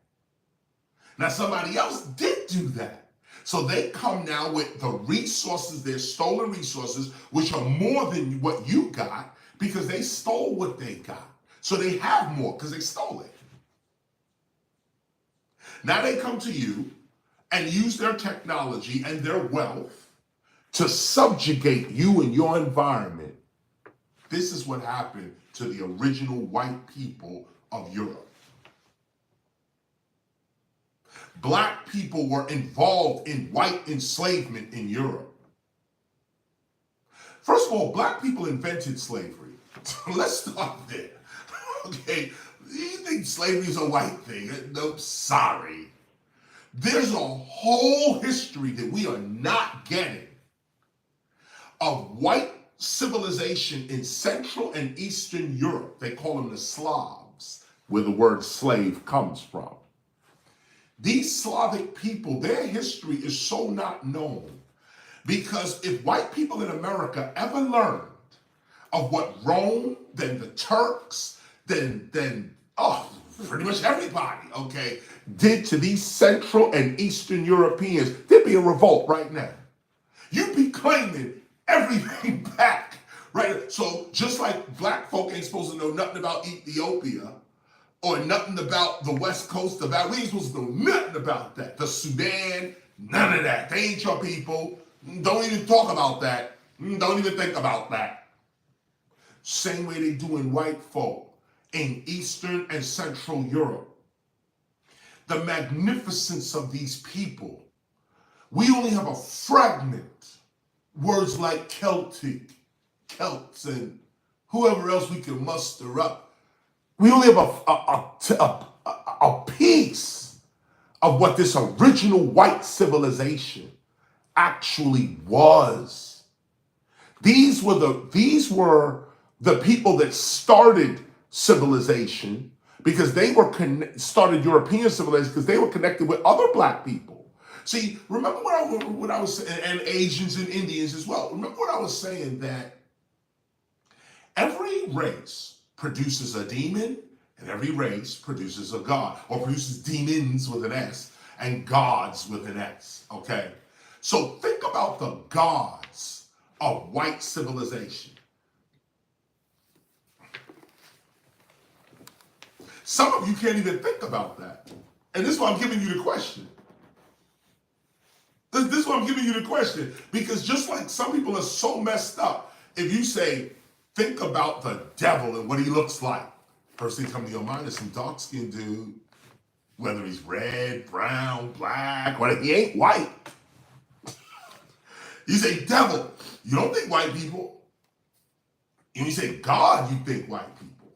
Now somebody else did do that. So they come now with the resources, their stolen resources, which are more than what you got, because they stole what they got. So they have more because they stole it. Now they come to you and use their technology and their wealth to subjugate you and your environment. This is what happened to the original white people of Europe. Black people were involved in white enslavement in Europe. First of all, black people invented slavery. Let's start there. Okay, you think slavery is a white thing? No, sorry. There's a whole history that we are not getting of white civilization in Central and Eastern Europe. They call them the Slavs, where the word slave comes from. These Slavic people, their history is so not known, because if white people in America ever learned of what Rome, then the Turks, then pretty much everybody, okay, did to these Central and Eastern Europeans, there'd be a revolt right now. You'd be claiming everything back, right? So just like black folk ain't supposed to know nothing about Ethiopia or nothing about the West Coast of that, we ain't supposed to know nothing about that. The Sudan, none of that. They ain't your people. Don't even talk about that. Don't even think about that. Same way they do in white folk in Eastern and Central Europe. The magnificence of these people. We only have a fragment. Words like Celtic, Celts, and whoever else we can muster up. We only have a piece of what this original white civilization actually was. These were the people that started civilization, because they were started European civilization because they were connected with other black people. See, remember what I was saying, and Asians and Indians as well. Remember what I was saying, that every race produces a demon and every race produces a god, or produces demons with an S and gods with an S, okay? So think about the gods of white civilization. Some of you can't even think about that. And this is why I'm giving you the question. This is why I'm giving you the question. Because just like some people are so messed up, if you say, think about the devil and what he looks like, first thing comes to your mind is some dark-skinned dude, whether he's red, brown, black, whatever, he ain't white. You say devil, you don't think white people. And you say God, you think white people.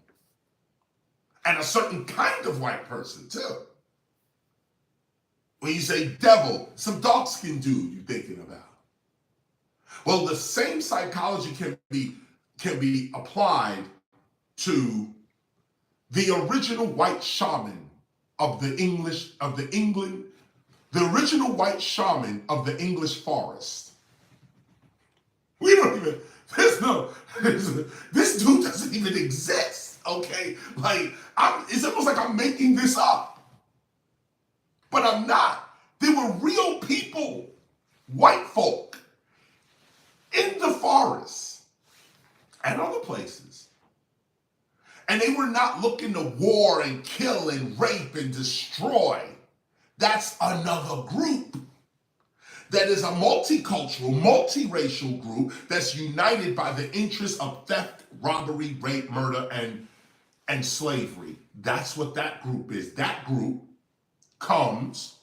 And a certain kind of white person, too. When you say devil, some dark-skinned dude you're thinking about. Well, the same psychology can be applied to the original white shaman of the original white shaman of the English forest. We don't even, this dude doesn't even exist, okay? Like, it's almost like I'm making this up. But I'm not. They were real people, white folk, in the forest and other places. And they were not looking to war and kill and rape and destroy. That's another group. that is a multicultural, multiracial group that's united by the interests of theft, robbery, rape, murder, and slavery. That's what that group is. That group comes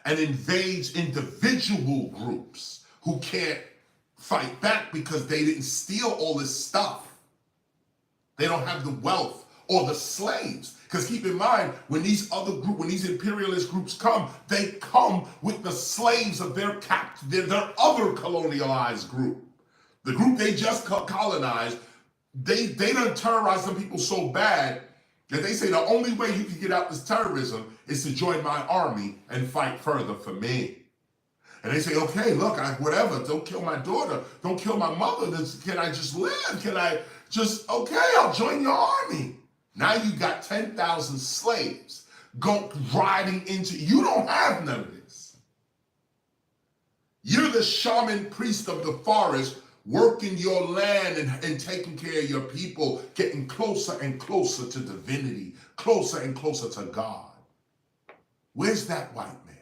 and invades individual groups who can't fight back because they didn't steal all this stuff. They don't have the wealth or the slaves. Because keep in mind, when these imperialist groups come, they come with the slaves of their other colonialized group. The group they just colonized, they done terrorized some people so bad that they say the only way you can get out this terrorism is to join my army and fight further for me. And they say, okay, look, whatever, don't kill my daughter, don't kill my mother, can I just live? Can I just, okay, I'll join your army. Now you got 10,000 slaves riding into, you don't have none of this. You're the shaman priest of the forest, working your land and taking care of your people, getting closer and closer to divinity, closer and closer to God. Where's that white man?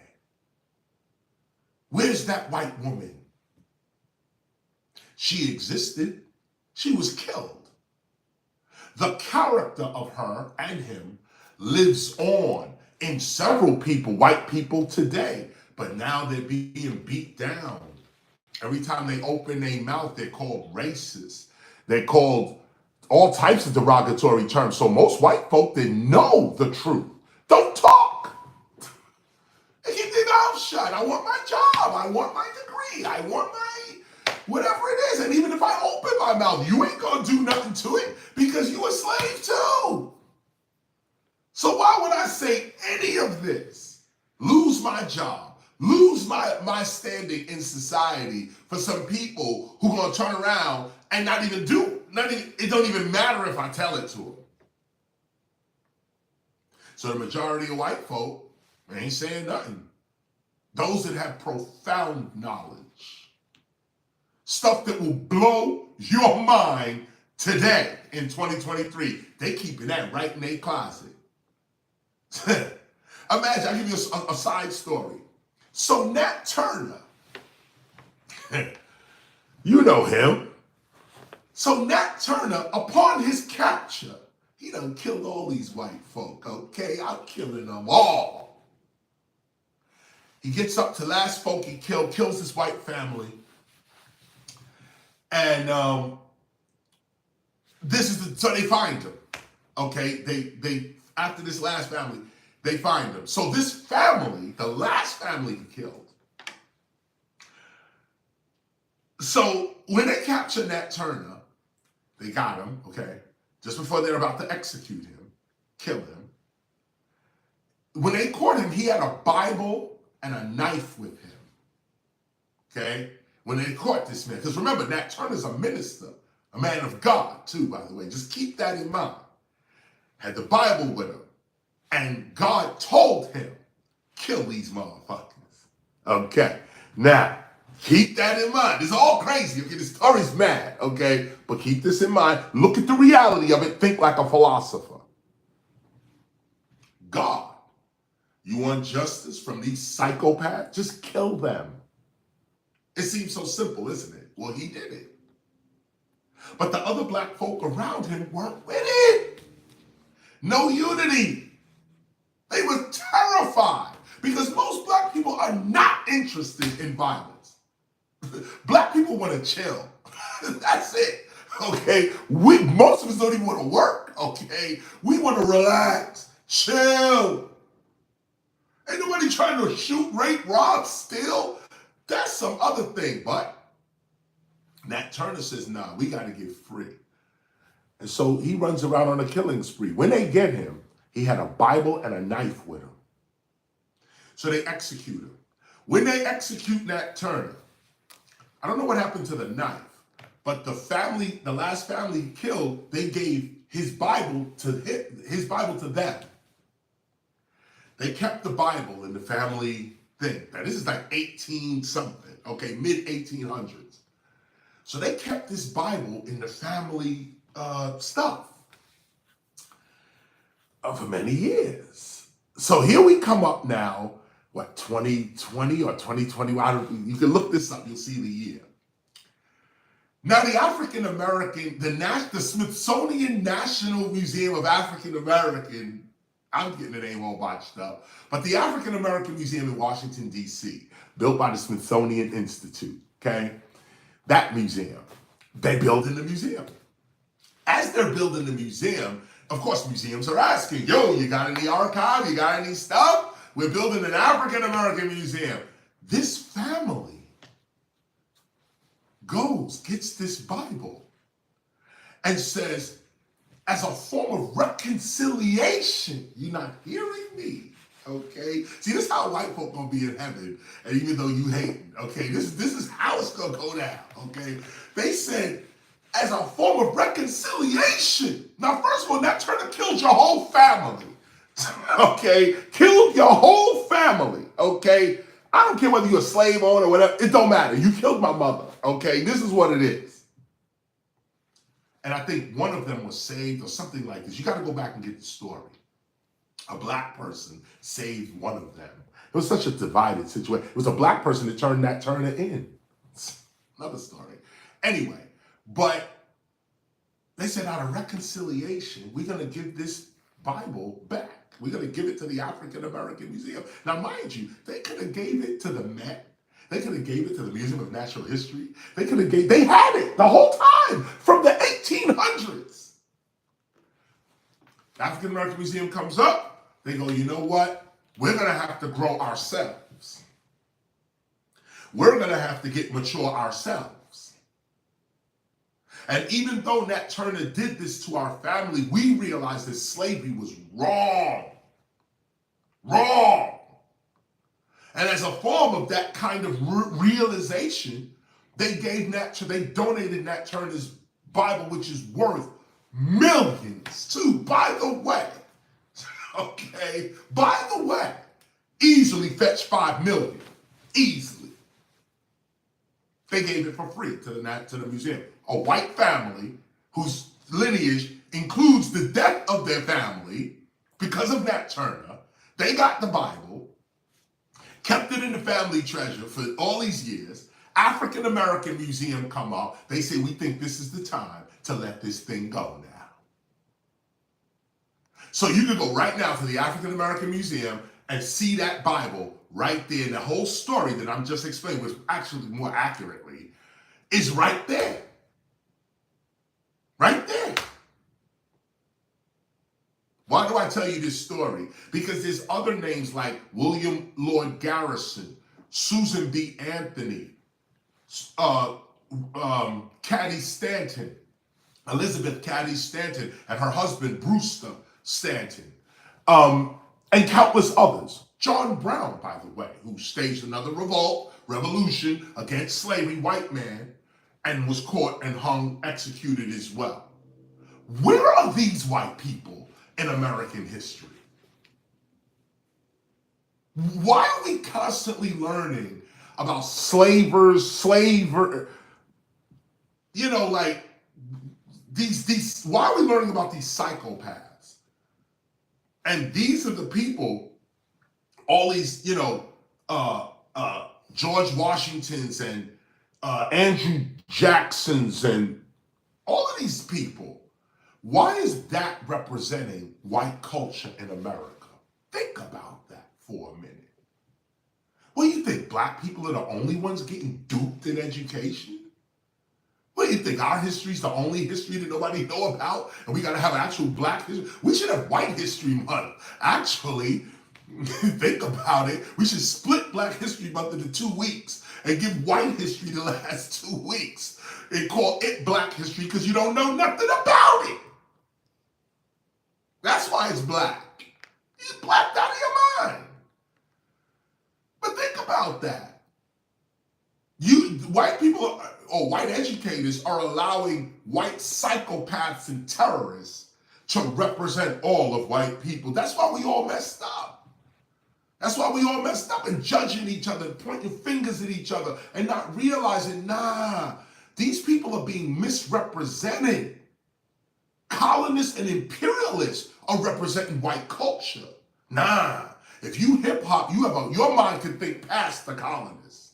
Where's that white woman? She existed. She was killed. The character of her and him lives on in several people, white people today, but now they're being beat down. Every time they open their mouth, they're called racist. They're called all types of derogatory terms. So most white folk, they know the truth. Don't talk. Keep their mouth shut. I want my job. I want my degree. I want my whatever it is. And even if I open my mouth, you ain't going to do nothing to it because you a slave too. So why would I say any of this? Lose my job, lose my standing in society for some people who are going to turn around and it don't even matter if I tell it to them. So the majority of white folk ain't saying nothing. Those that have profound knowledge, stuff that will blow your mind today in 2023, they keeping that right in their closet. Imagine, I'll give you a side story. So Nat Turner, you know him. So Nat Turner, upon his capture, he done killed all these white folk, okay? I'm killing them all. He gets up to last folk he kills this white family. And so they find him, okay? They after this last family, they find him. So this family, the last family he killed. So when they capture Nat Turner, they got him, okay? Just before they're about to execute him, kill him. When they caught him, he had a Bible and a knife with him, okay? When they caught this man, because remember, Nat Turner's a minister, a man of God too, by the way. Just keep that in mind. Had the Bible with him. And God told him, kill these motherfuckers. Okay. Now, keep that in mind. It's all crazy. Okay, the story's mad. Okay. But keep this in mind. Look at the reality of it. Think like a philosopher. God, you want justice from these psychopaths? Just kill them. It seems so simple, isn't it? Well, he did it. But the other black folk around him weren't with it. No unity. They were terrified because most black people are not interested in violence. Black people want to chill. That's it. Okay. Most of us don't even want to work. Okay. We want to relax, chill. Ain't nobody trying to shoot, rape, rob, steal. That's some other thing. But Nat Turner says, nah, we got to get free. And so he runs around on a killing spree. When they get him, he had a Bible and a knife with him. So they execute him. When they execute Nat Turner, I don't know what happened to the knife, but the last family he killed, they gave his Bible to them. They kept the Bible in the family thing. Now this is like 18 something, okay, mid 1800s. So they kept this Bible in the family stuff for many years. So here we come up now 2020 or 2021. You can look this up, you'll see the year. Now, the African American, the Smithsonian National Museum of African American, I'm getting the name all botched up, but the African American Museum in Washington, D.C., built by the Smithsonian Institute, okay? That museum, they building the museum. As they're building the museum, of course, museums are asking, yo, you got any archive? You got any stuff? We're building an African American museum. This family gets this Bible and says, as a form of reconciliation, you're not hearing me, okay? See, this is how white folk gonna be in heaven, and even though you hate, okay? This is how it's gonna go down, okay? They said, as a form of reconciliation. Now, first of all, that Turner killed your whole family, okay? Killed your whole family, okay? I don't care whether you're a slave owner or whatever. It don't matter. You killed my mother, okay? This is what it is. And I think one of them was saved or something like this. You got to go back and get the story. A black person saved one of them. It was such a divided situation. It was a black person that turned that Turner in. It's another story. Anyway, but they said out of reconciliation, we're going to give this Bible back. We're going to give it to the African American Museum. Now, mind you, they could have gave it to the Met. They could have gave it to the Museum of Natural History. They had it the whole time from the 1800s. The African American Museum comes up. They go, you know what? We're going to have to grow ourselves. We're going to have to get mature ourselves. And even though Nat Turner did this to our family, we realized that slavery was wrong. Wrong. And as a form of that kind of realization, they donated Nat Turner's Bible, which is worth millions too, by the way. Okay, by the way, easily fetched $5 million. Easily. They gave it for free to the museum. A white family whose lineage includes the death of their family because of Nat Turner. They got the Bible, kept it in the family treasure for all these years. African American Museum come up. They say, we think this is the time to let this thing go now. So you can go right now to the African American Museum and see that Bible right there. And the whole story that I'm just explaining, was actually more accurately, is right there. Right there. Why do I tell you this story? Because there's other names like William Lloyd Garrison, Susan B. Anthony, Caddy Stanton, Elizabeth Caddy Stanton, and her husband, Brewster Stanton, and countless others. John Brown, by the way, who staged another revolution against slavery, white man, and was caught and hung, executed as well. Where are these white people in American history? Why are we constantly learning about slaver, you know, like these, why are we learning about these psychopaths? And these are the people, all these, you know, George Washingtons and Andrew Jacksons and all of these people. Why is that representing white culture in America? Think about that for a minute. What do you think? Black people are the only ones getting duped in education? What do you think? Our history is the only history that nobody know about, and we got to have actual black history? We should have White History Month. Actually, think about it. We should split Black History Month into 2 weeks and give white history the last 2 weeks and call it Black History because you don't know nothing about it. That's why it's black. You're blacked out of your mind. But think about that. White people or white educators are allowing white psychopaths and terrorists to represent all of white people. That's why we all messed up. That's why we all messed up and judging each other, pointing fingers at each other and not realizing, these people are being misrepresented. Colonists and imperialists are representing white culture. If you hip hop, your mind can think past the colonists.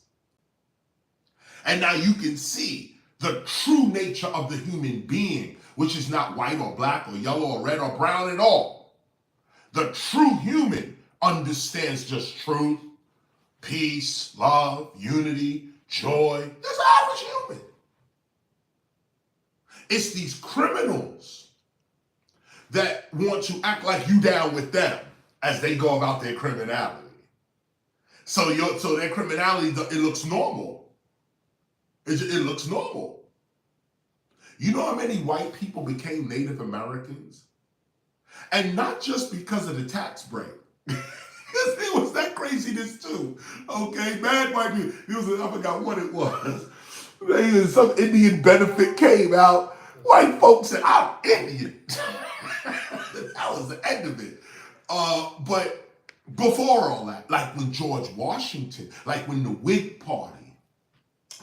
And now you can see the true nature of the human being, which is not white or black or yellow or red or brown at all. The true human understands just truth, peace, love, unity, joy. That's the average human. It's these criminals that want to act like you down with them as they go about their criminality. So their criminality, it looks normal. It looks normal. You know how many white people became Native Americans? And not just because of the tax break. It was that craziness too. Okay, mad white people. I forgot what it was. Some Indian benefit came out. White folks said, I'm Indian. That was the end of it. But before all that, like when George Washington, like when the Whig Party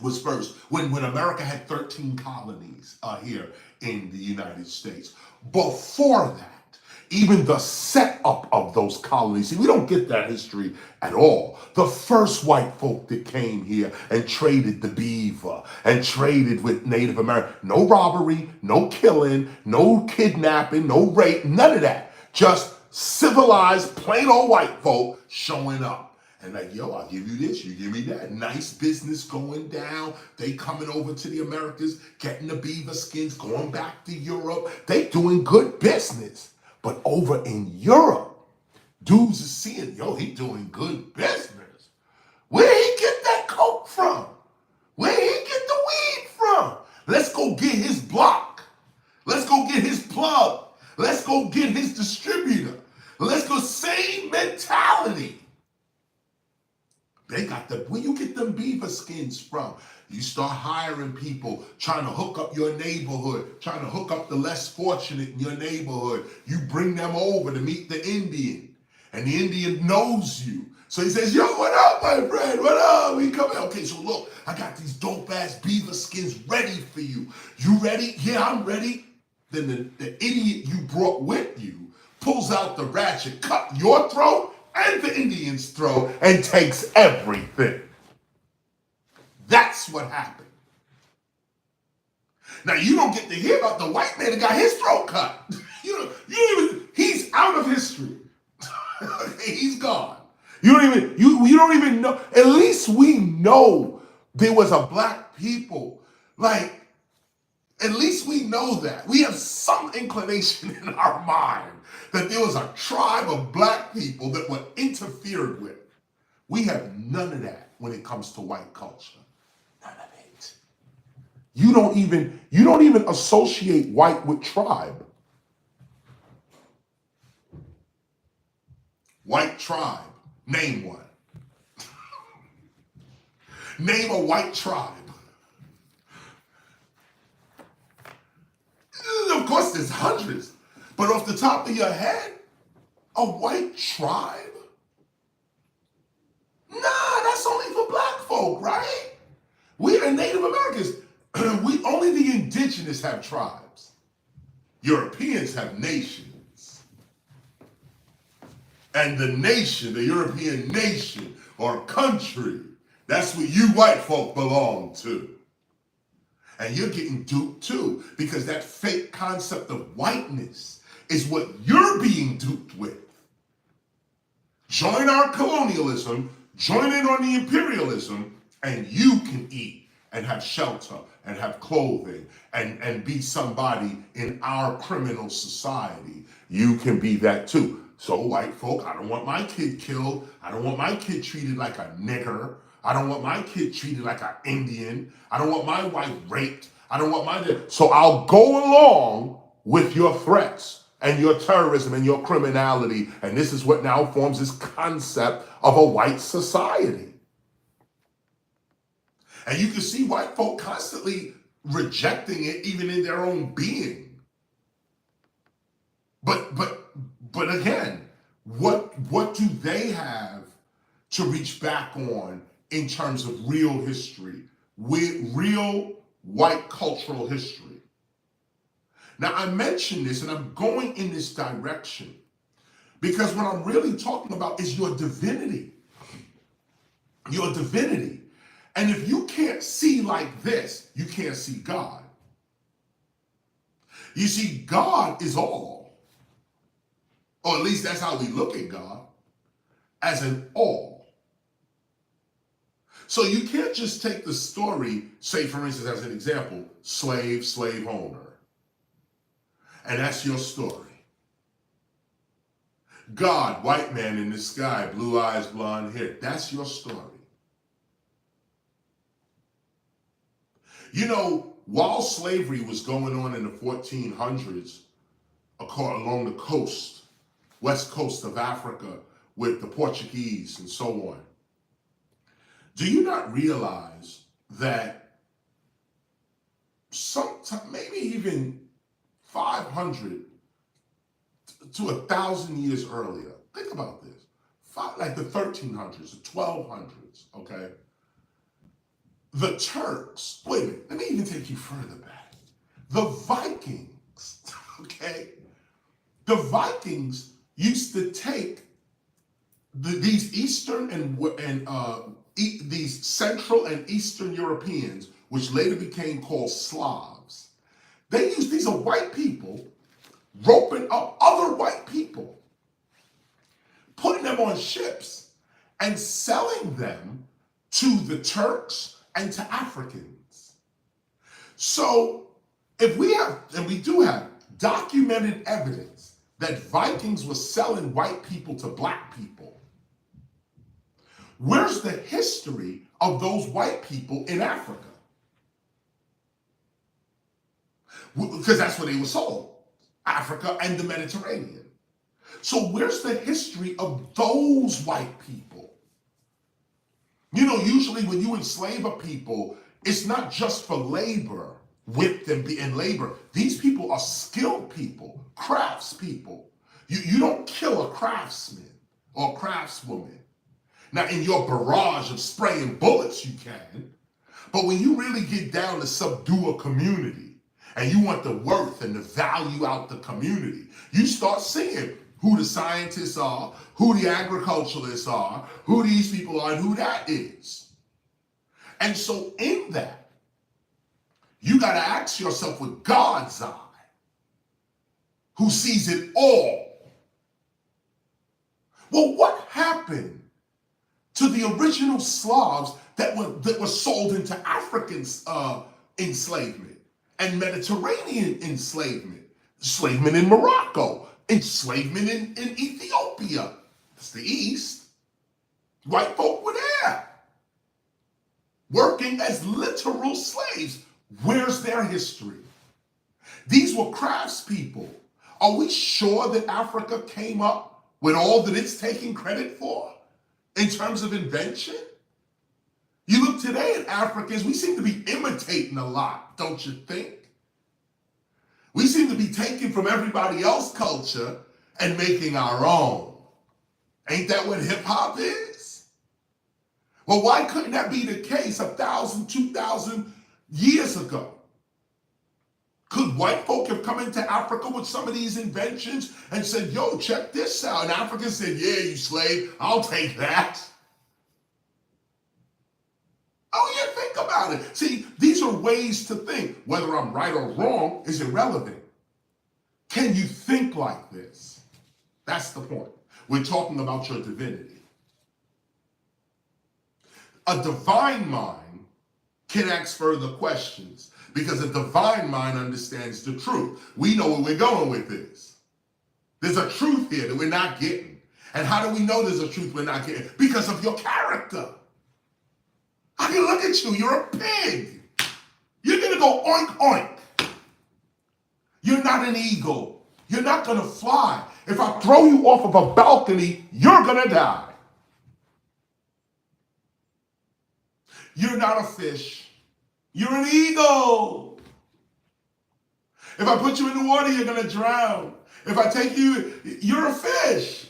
was first, when America had 13 colonies here in the United States. Before that, even the setup of those colonies, see, we don't get that history at all. The first white folk that came here and traded the beaver and traded with Native American, no robbery, no killing, no kidnapping, no rape, none of that. Just civilized, plain old white folk showing up. And like, yo, I'll give you this, you give me that. Nice business going down. They coming over to the Americas, getting the beaver skins, going back to Europe. They doing good business. But over in Europe, dudes is seeing, yo, he doing good business. Where he get that coke from? Where he get the weed from? Let's go get his block. Let's go get his plug. Let's go get his distributor. Let's go, same mentality. They got where you get them beaver skins from? You start hiring people, trying to hook up your neighborhood, trying to hook up the less fortunate in your neighborhood. You bring them over to meet the Indian, and the Indian knows you. So he says, yo, what up, my friend? What up? We coming? Okay, so look, I got these dope-ass beaver skins ready for you. You ready? Yeah, I'm ready. Then the idiot you brought with you pulls out the ratchet, cut your throat and the Indian's throat, and takes everything. That's what happened. Now, you don't get to hear about the white man that got his throat cut. He's out of history. He's gone. You don't even know. At least we know there was a black people. Like, at least we know that. We have some inclination in our mind that there was a tribe of black people that were interfered with. We have none of that when it comes to white culture. None of it. You don't even associate white with tribe. White tribe. Name one. Name a white tribe. Of course, there's hundreds. But off the top of your head, a white tribe? Nah, that's only for black folk, right? We are Native Americans. Only the indigenous have tribes. Europeans have nations. And the nation, the European nation or country, that's what you white folk belong to. And you're getting duped too, because that fake concept of whiteness is what you're being duped with. Join our colonialism, join in on the imperialism, and you can eat and have shelter and have clothing and be somebody in our criminal society. You can be that too. So white folk, I don't want my kid killed. I don't want my kid treated like a nigger. I don't want my kid treated like an Indian. I don't want my wife raped. I don't want so I'll go along with your threats and your terrorism and your criminality. And this is what now forms this concept of a white society. And you can see white folk constantly rejecting it even in their own being. But again, what do they have to reach back on in terms of real history, with real white cultural history? Now, I mentioned this, and I'm going in this direction Because what I'm really talking about is your divinity. Your divinity. And if you can't see like this, you can't see God. You see, God is all. Or at least that's how we look at God, as an all. So you can't just take the story, say for instance, as an example, slave, slave owner. And that's your story. God, white man in the sky, blue eyes, blonde hair. That's your story. You know, while slavery was going on in the 1400s along the coast, west coast of Africa with the Portuguese and so on, do you not realize that sometime, maybe even 500 to 1,000 years earlier, think about this, like the 1300s, the 1200s, okay? The Turks, wait a minute, let me even take you further back. The Vikings, okay? The Vikings used to take these Eastern these Central and Eastern Europeans, which later became called Slavs. These are white people roping up other white people, putting them on ships and selling them to the Turks and to Africans. So if we have, and we do have documented evidence that Vikings were selling white people to black people, where's the history of those white people in Africa? Because that's where they were sold, Africa and the Mediterranean. So where's the history of those white people? You know, usually when you enslave a people, it's not just for labor, with them being labor. These people are skilled people, crafts people. You don't kill a craftsman or a craftswoman. Now, in your barrage of spraying bullets, you can. But when you really get down to subdue a community and you want the worth and the value out the community, you start seeing who the scientists are, who the agriculturalists are, who these people are, and who that is. And so in that, you got to ask yourself with God's eye, who sees it all. Well, what happened to the original Slavs that were sold into African enslavement and Mediterranean enslavement, enslavement in Morocco, enslavement in Ethiopia? That's the East. White folk were there, working as literal slaves. Where's their history? These were craftspeople. Are we sure that Africa came up with all that it's taking credit for in terms of invention? You look today at Africans, we seem to be imitating a lot, don't you think? We seem to be taking from everybody else's culture and making our own. Ain't that what hip hop is? Well, why couldn't that be the case 1,000, 2,000 years ago? Could white folk have come into Africa with some of these inventions and said, yo, check this out? And Africans said, yeah, you slave, I'll take that. Oh yeah, think about it. See, these are ways to think. Whether I'm right or wrong is irrelevant. Can you think like this? That's the point. We're talking about your divinity. A divine mind can ask further questions because a divine mind understands the truth. We know where we're going with this. There's a truth here that we're not getting. And how do we know there's a truth we're not getting? Because of your character. I can look at you, you're a pig. You're gonna go oink, oink. You're not an eagle. You're not gonna fly. If I throw you off of a balcony, you're gonna die. You're not a fish. You're an eagle. If I put you in the water, you're gonna drown. If I take you, you're a fish.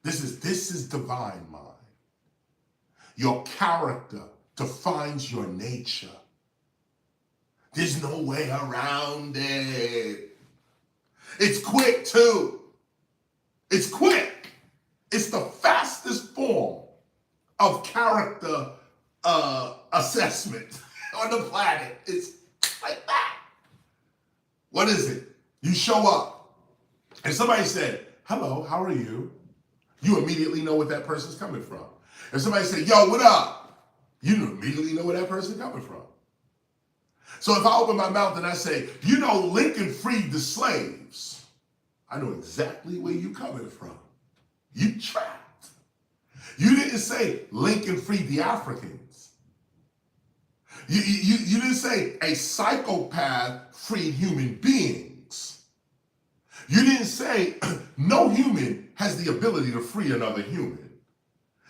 This is divine mind. Your character defines your nature. There's no way around it. It's quick too. It's quick. It's the fastest form of character assessment on the planet. It's like that. What is it? You show up and somebody said, hello, how are you? You immediately know what that person's coming from. If somebody said, yo, what up? You immediately know where that person's coming from. So if I open my mouth and I say, you know, Lincoln freed the slaves, I know exactly where you're coming from. You trapped. You didn't say Lincoln freed the Africans. You didn't say a psychopath freed human beings. You didn't say no human has the ability to free another human.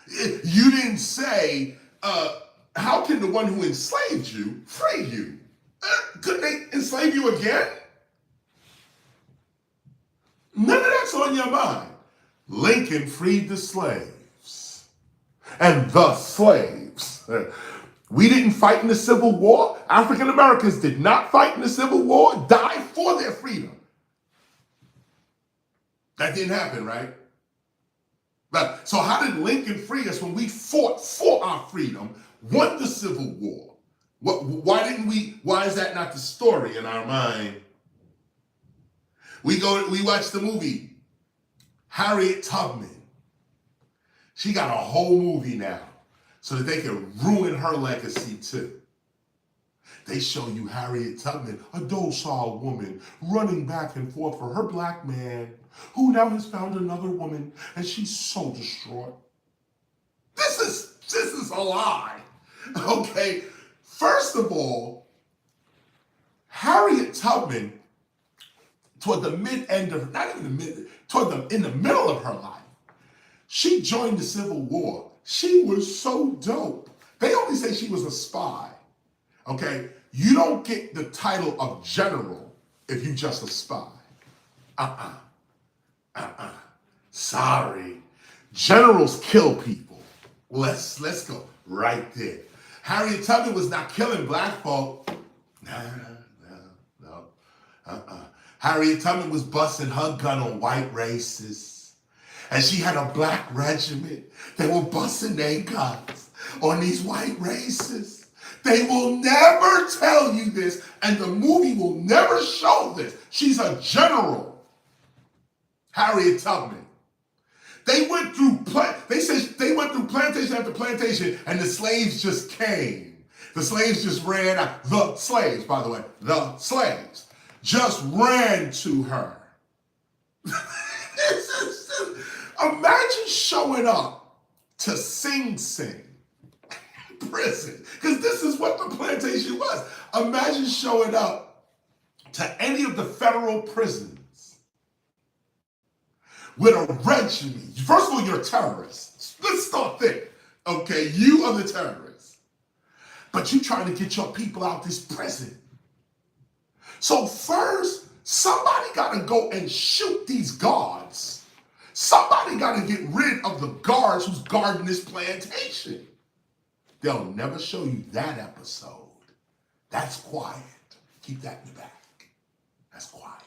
You didn't say, how can the one who enslaved you free you? Could they enslave you again? None of that's on your mind. Lincoln freed the slaves. And the slaves. We didn't fight in the Civil War. African Americans did not fight in the Civil War, die for their freedom. That didn't happen, right? But, so how did Lincoln free us when we fought for our freedom, won the Civil War? Why is that not the story in our mind? We watch the movie, Harriet Tubman. She got a whole movie now so that they can ruin her legacy too. They show you Harriet Tubman, a docile woman, running back and forth for her black man, who now has found another woman, and she's so distraught. This is a lie. Okay, first of all, Harriet Tubman, toward the mid-end of, not even the mid, in the middle of her life, she joined the Civil War. She was so dope. They only say she was a spy. Okay, you don't get the title of general if you just a spy. Sorry. Generals kill people. Let's go right there. Harriet Tubman was not killing black folk. No. Harriet Tubman was busting her gun on white racists. And she had a black regiment. They were busting their guns on these white racists. They will never tell you this, and the movie will never show this. She's a general. Harriet Tubman. They went through plantation after plantation, and the slaves just came. The slaves just ran out. The slaves, by the way, the slaves just ran to her. Imagine showing up to Sing Sing prison, because this is what the plantation was. Imagine showing up to any of the federal prisons with a regiment. First of all, you're a terrorist. Let's start there. Okay, you are the terrorist. But you're trying to get your people out this prison. So first, somebody got to go and shoot these guards. Somebody got to get rid of the guards who's guarding this plantation. They'll never show you that episode. That's quiet. Keep that in the back. That's quiet.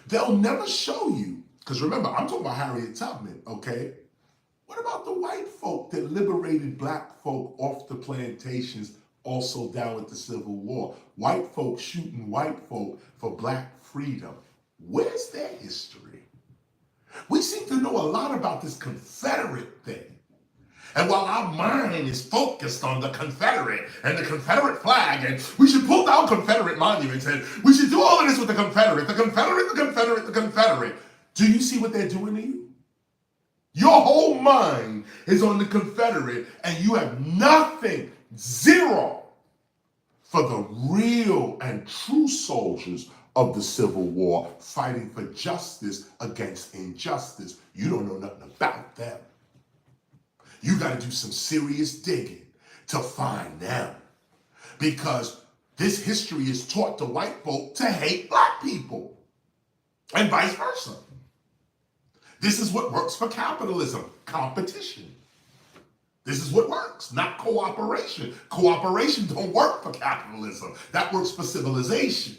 They'll never show you, because remember, I'm talking about Harriet Tubman, okay? What about the white folk that liberated black folk off the plantations, also down with the Civil War? White folk shooting white folk for black freedom. Where's their history? We seem to know a lot about this Confederate thing. And while our mind is focused on the Confederate and the Confederate flag, and we should pull down Confederate monuments, and we should do all of this with the Confederate, the Confederate, the Confederate, the Confederate. Do you see what they're doing to you? Your whole mind is on the Confederate, and you have nothing, zero, for the real and true soldiers of the Civil War fighting for justice against injustice. You don't know nothing about them. You got to do some serious digging to find them, because this history is taught to white folk to hate black people and vice versa. This is what works for capitalism, competition. This is what works, not cooperation. Cooperation don't work for capitalism. That works for civilization.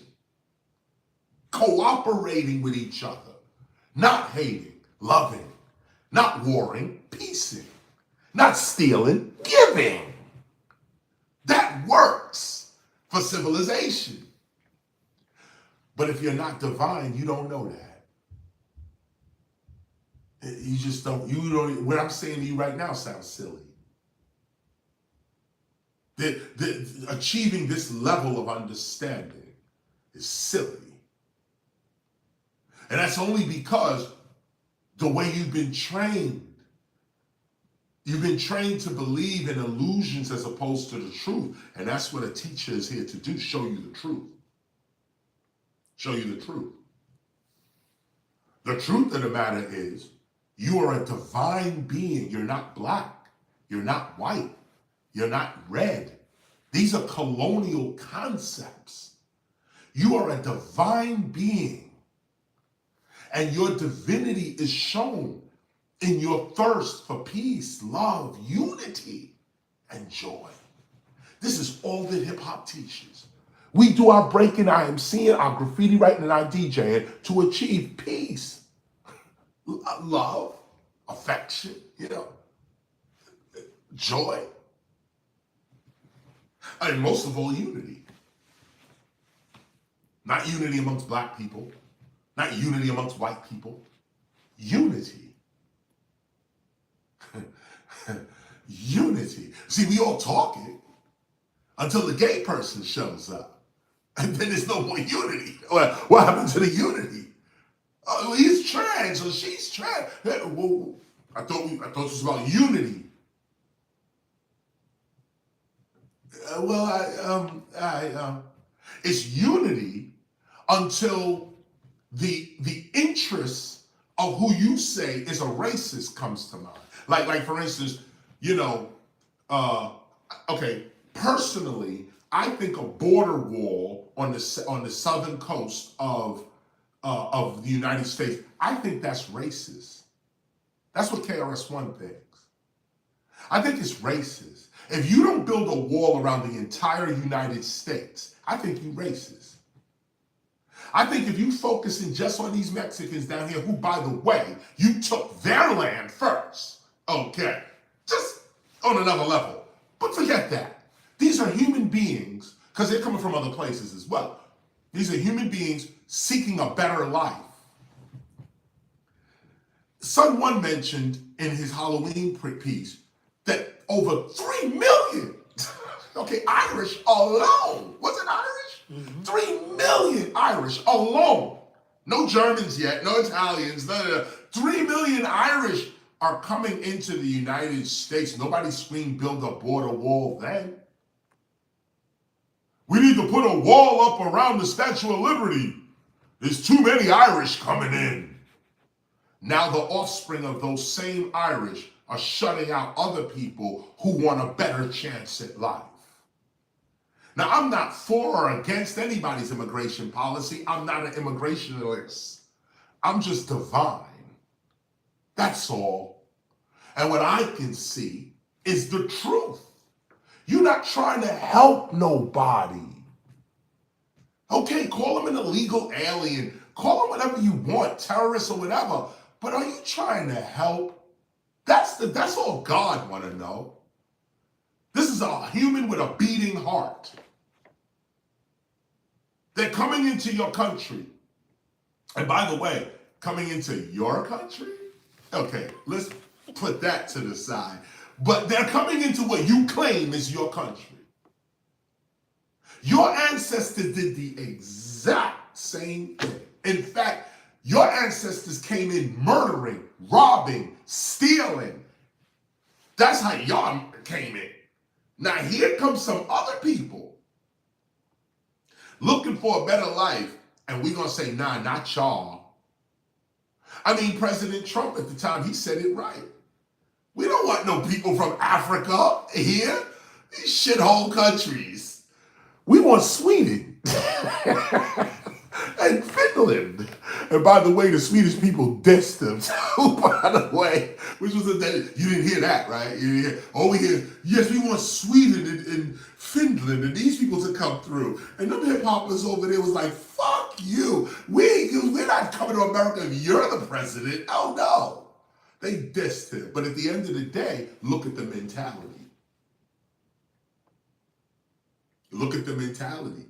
Cooperating with each other, not hating, loving, not warring, peacing, not stealing, giving. That works for civilization. But if you're not divine, you don't know that. You just don't, what I'm saying to you right now sounds silly. Achieving this level of understanding is silly. And that's only because the way you've been trained to believe in illusions as opposed to the truth. And that's what a teacher is here to do, show you the truth. Show you the truth. The truth of the matter is, you are a divine being. You're not black. You're not white. You're not red. These are colonial concepts. You are a divine being. And your divinity is shown in your thirst for peace, love, unity, and joy. This is all that hip hop teaches. We do our breaking, our MCing, our graffiti writing, and our DJing to achieve peace, love, affection, joy, and most of all, unity. Not unity amongst black people, not unity amongst white people, unity. Unity. See, we all talk it until the gay person shows up. And then there's no more unity. What happened to the unity? Oh, he's trans or she's trans. Well, I thought this was about unity. It's unity until the interest of who you say is a racist comes to mind. Like for instance, personally, I think a border wall on the southern coast of the United States, I think that's racist. That's what KRS-One thinks. I think it's racist. If you don't build a wall around the entire United States, I think you're racist. I think if you focusing just on these Mexicans down here, who, by the way, you took their land first, okay, just on another level. But forget that. These are human beings, because they're coming from other places as well. These are human beings seeking a better life. Sun One mentioned in his Halloween piece that over 3 million, Irish alone, was it Irish? Mm-hmm. 3 million Irish alone. No Germans yet, no Italians, no. 3 million Irish are coming into the United States. Nobody screamed build a border wall then. We need to put a wall up around the Statue of Liberty. There's too many Irish coming in. Now the offspring of those same Irish are shutting out other people who want a better chance at life. Now, I'm not for or against anybody's immigration policy. I'm not an immigrationalist. I'm just divine. That's all. And what I can see is the truth. You're not trying to help nobody. Okay, call them an illegal alien. Call them whatever you want, terrorists or whatever. But are you trying to help? That's all God want to know. This is a human with a beating heart. They're coming into your country. And by the way, coming into your country? Okay, let's put that to the side. But they're coming into what you claim is your country. Your ancestors did the exact same thing. In fact, your ancestors came in murdering, robbing, stealing. That's how y'all came in. Now here comes some other people looking for a better life, and we're going to say, nah, not y'all. I mean, President Trump at the time, he said it right. We don't want no people from Africa here, these shithole countries. We want Sweden and Finland. And by the way, the Swedish people dissed them too, by the way, which was you didn't hear that, right? You didn't hear, we hear, yes, we want Sweden and Finland and these people to come through. And them hip hoppers over there was like, fuck you. We're not coming to America if you're the president. Oh, no. They dissed him. But at the end of the day, look at the mentality. Look at the mentality.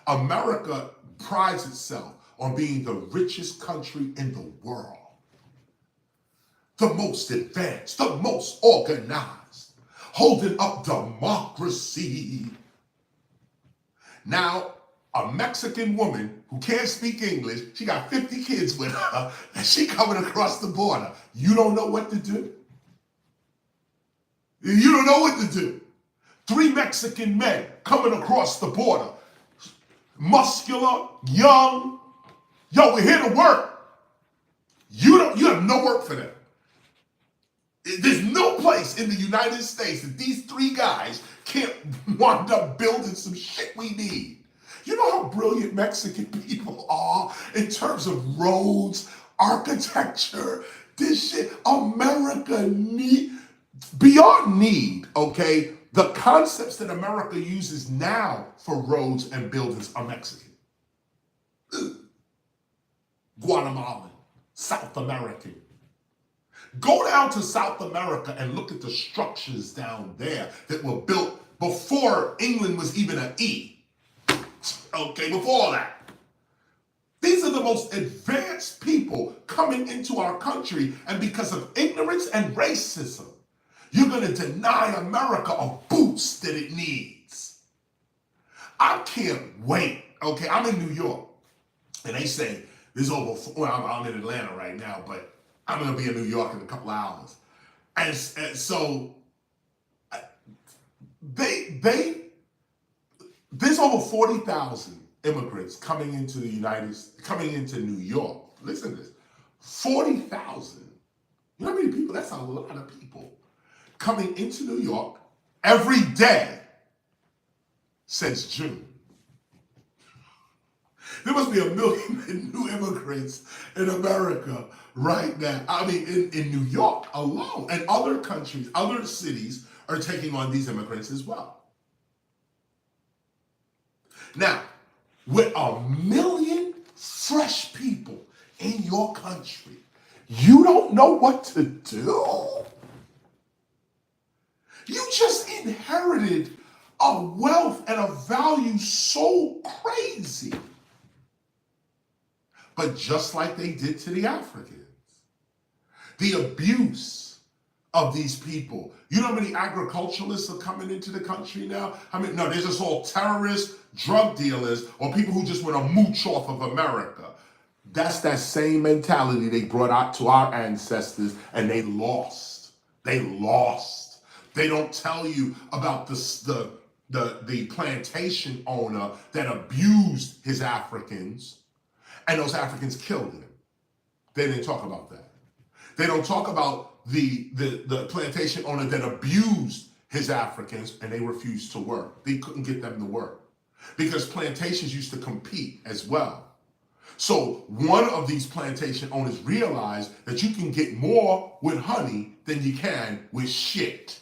America prides itself on being the richest country in the world. The most advanced, the most organized, holding up democracy. Now, a Mexican woman who can't speak English, she got 50 kids with her, and she coming across the border. You don't know what to do? You don't know what to do. 3 Mexican men coming across the border, muscular, young. Yo, we're here to work. You have no work for them. There's no place in the United States that these 3 guys can't wind up building some shit we need. You know how brilliant Mexican people are in terms of roads, architecture, this shit. America beyond need, okay? The concepts that America uses now for roads and buildings are Mexican. Guatemalan, South American. Go down to South America and look at the structures down there that were built before England was even an E. Okay, before that. These are the most advanced people coming into our country, and because of ignorance and racism, you're going to deny America a boost that it needs. I can't wait. Okay, I'm in New York, and they say there's I'm in Atlanta right now, but I'm going to be in New York in a couple of hours. And so there's over 40,000 immigrants coming into New York. Listen to this. 40,000. You know how many people? That's a lot of people coming into New York every day since June. There must be 1 million new immigrants in America right now. I mean, in New York alone, and other countries, other cities are taking on these immigrants as well. Now, with 1 million fresh people in your country, you don't know what to do? You just inherited a wealth and a value so crazy. But just like they did to the Africans, the abuse of these people. You know how many agriculturalists are coming into the country now? No, they're just all terrorists, drug dealers, or people who just want to mooch off of America. That's that same mentality they brought out to our ancestors, and they lost. They lost. They don't tell you about the plantation owner that abused his Africans, and those Africans killed him. They didn't talk about that. They don't talk about the plantation owner that abused his Africans and they refused to work. They couldn't get them to work because plantations used to compete as well. So one of these plantation owners realized that you can get more with honey than you can with shit.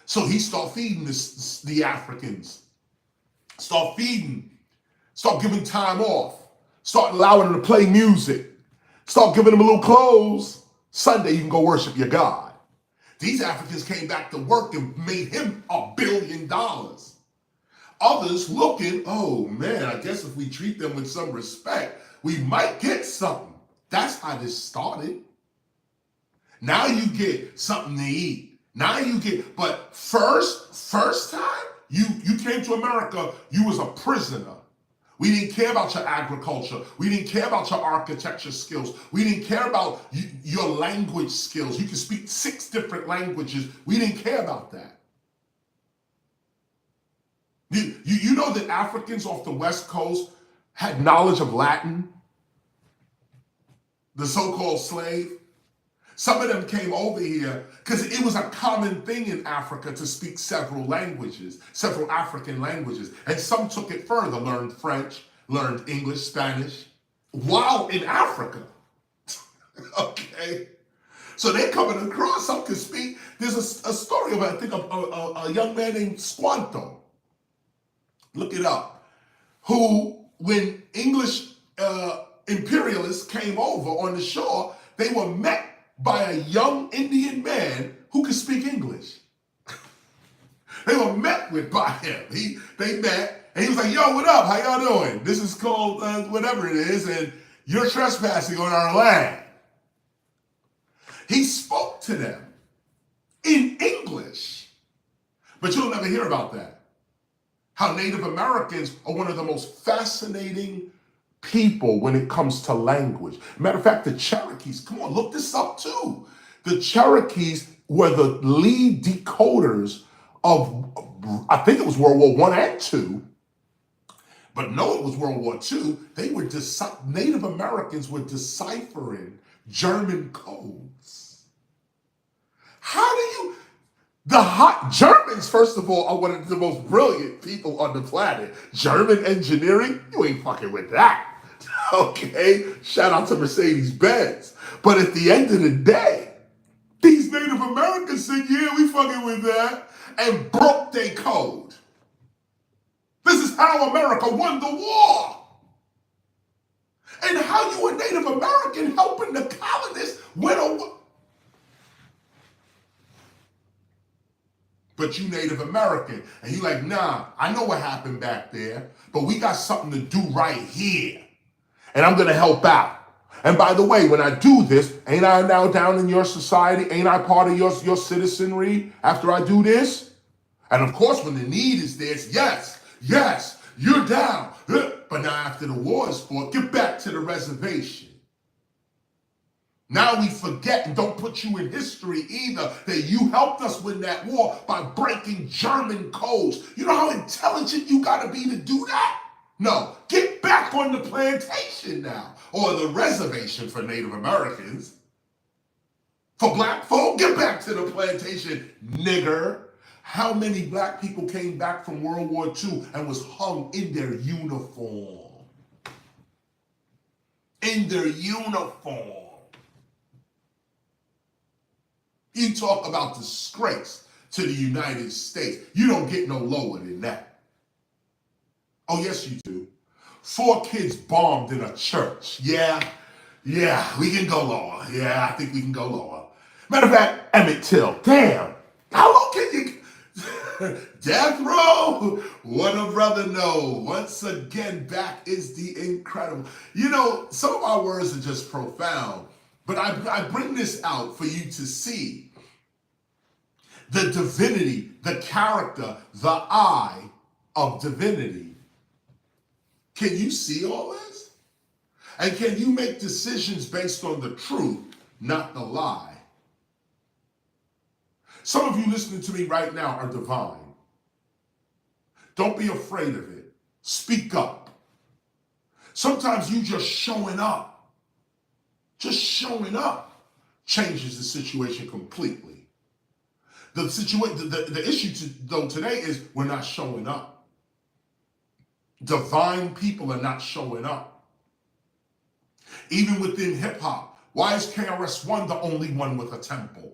So he started feeding the Africans. Start giving time off. Start allowing them to play music. Start giving them a little clothes. Sunday, you can go worship your God. These Africans came back to work and made him $1 billion. Others looking, oh man, I guess if we treat them with some respect, we might get something. That's how this started. Now you get something to eat. Now you get, but first time you came to America, you was a prisoner. We didn't care about your agriculture. We didn't care about your architecture skills. We didn't care about your language skills. You can speak 6 different languages. We didn't care about that. You know that Africans off the West Coast had knowledge of Latin? The so-called slave? Some of them came over here because it was a common thing in Africa to speak several languages, several African languages. And some took it further, learned French, learned English, Spanish, while in Africa. Okay? So they're coming across, some can speak. There's a story about, I think, a young man named Squanto. Look it up. Who when English imperialists came over on the shore, they were met by a young Indian man who could speak English. They were met with by him. They met, and he was like, "Yo, what up? How y'all doing? This is called whatever it is, and you're trespassing on our land." He spoke to them in English, but you'll never hear about that. How Native Americans are one of the most fascinating people when it comes to language. Matter of fact, the Cherokees, come on, look this up too. The Cherokees were the lead decoders of, I think it was World War I and II, but no, it was World War II. Native Americans were deciphering German codes. How do you, Germans, first of all, are one of the most brilliant people on the planet. German engineering, you ain't fucking with that. Okay? Shout out to Mercedes-Benz. But at the end of the day, these Native Americans said, yeah, we fucking with that, and broke their code. This is how America won the war. And how you a Native American helping the colonists win a war. But you Native American, and you like, nah, I know what happened back there, but we got something to do right here. And I'm gonna help out. And by the way, when I do this, ain't I now down in your society? Ain't I part of your citizenry after I do this? And of course, when the need is there, it's yes, you're down. But now after the war is fought, get back to the reservation. Now we forget and don't put you in history either that you helped us win that war by breaking German codes. You know how intelligent you gotta be to do that? No, get back on the plantation now, or the reservation for Native Americans. For black folk, get back to the plantation, nigger. How many black people came back from World War II and was hung in their uniform? In their uniform. You talk about disgrace to the United States. You don't get no lower than that. Oh, yes, you do. 4 kids bombed in a church. Yeah, we can go lower. Yeah, I think we can go lower. Matter of fact, Emmett Till. Damn, how low can you? Death row? What a brother know. Once again, back is the incredible. You know, some of our words are just profound, but I bring this out for you to see the divinity, the character, the eye of divinity. Can you see all this? And can you make decisions based on the truth, not the lie? Some of you listening to me right now are divine. Don't be afraid of it. Speak up. Sometimes you just showing up changes the situation completely. The issue though today is we're not showing up. Divine people are not showing up. Even within hip hop, why is KRS-One the only one with a temple?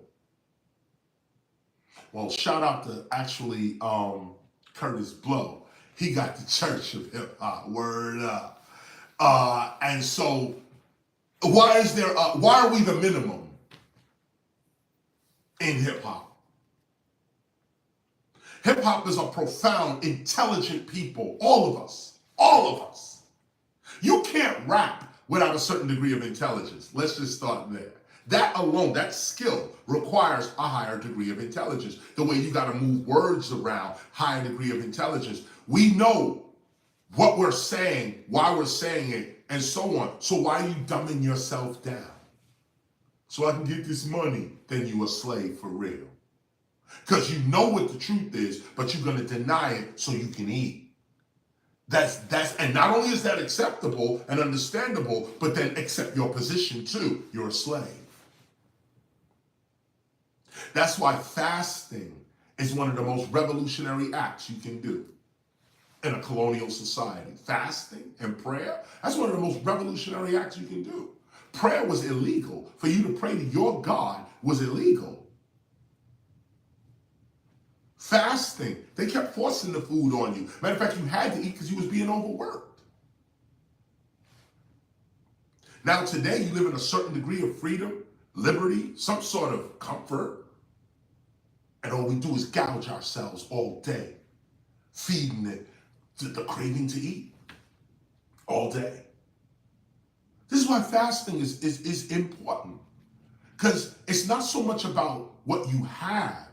Well, shout out to actually Curtis Blow. He got the Church of Hip Hop. Word up. And so, why are we the minimum in hip hop? Hip hop is a profound, intelligent people. All of us. You can't rap without a certain degree of intelligence. Let's just start there. That alone, that skill requires a higher degree of intelligence. The way you got to move words around, higher degree of intelligence. We know what we're saying, why we're saying it, and so on. So why are you dumbing yourself down? So I can get this money, then you a slave for real. Because you know what the truth is, but you're going to deny it so you can eat. And not only is that acceptable and understandable, but then accept your position too. You're a slave. That's why fasting is one of the most revolutionary acts you can do in a colonial society. Fasting and prayer, that's one of the most revolutionary acts you can do. Prayer was illegal. For you to pray to your God was illegal. Fasting, they kept forcing the food on you. Matter of fact, you had to eat because you was being overworked. Now, today you live in a certain degree of freedom, liberty, some sort of comfort, and all we do is gouge ourselves all day, feeding it to the craving to eat all day. This is why fasting is important, because it's not so much about what you have,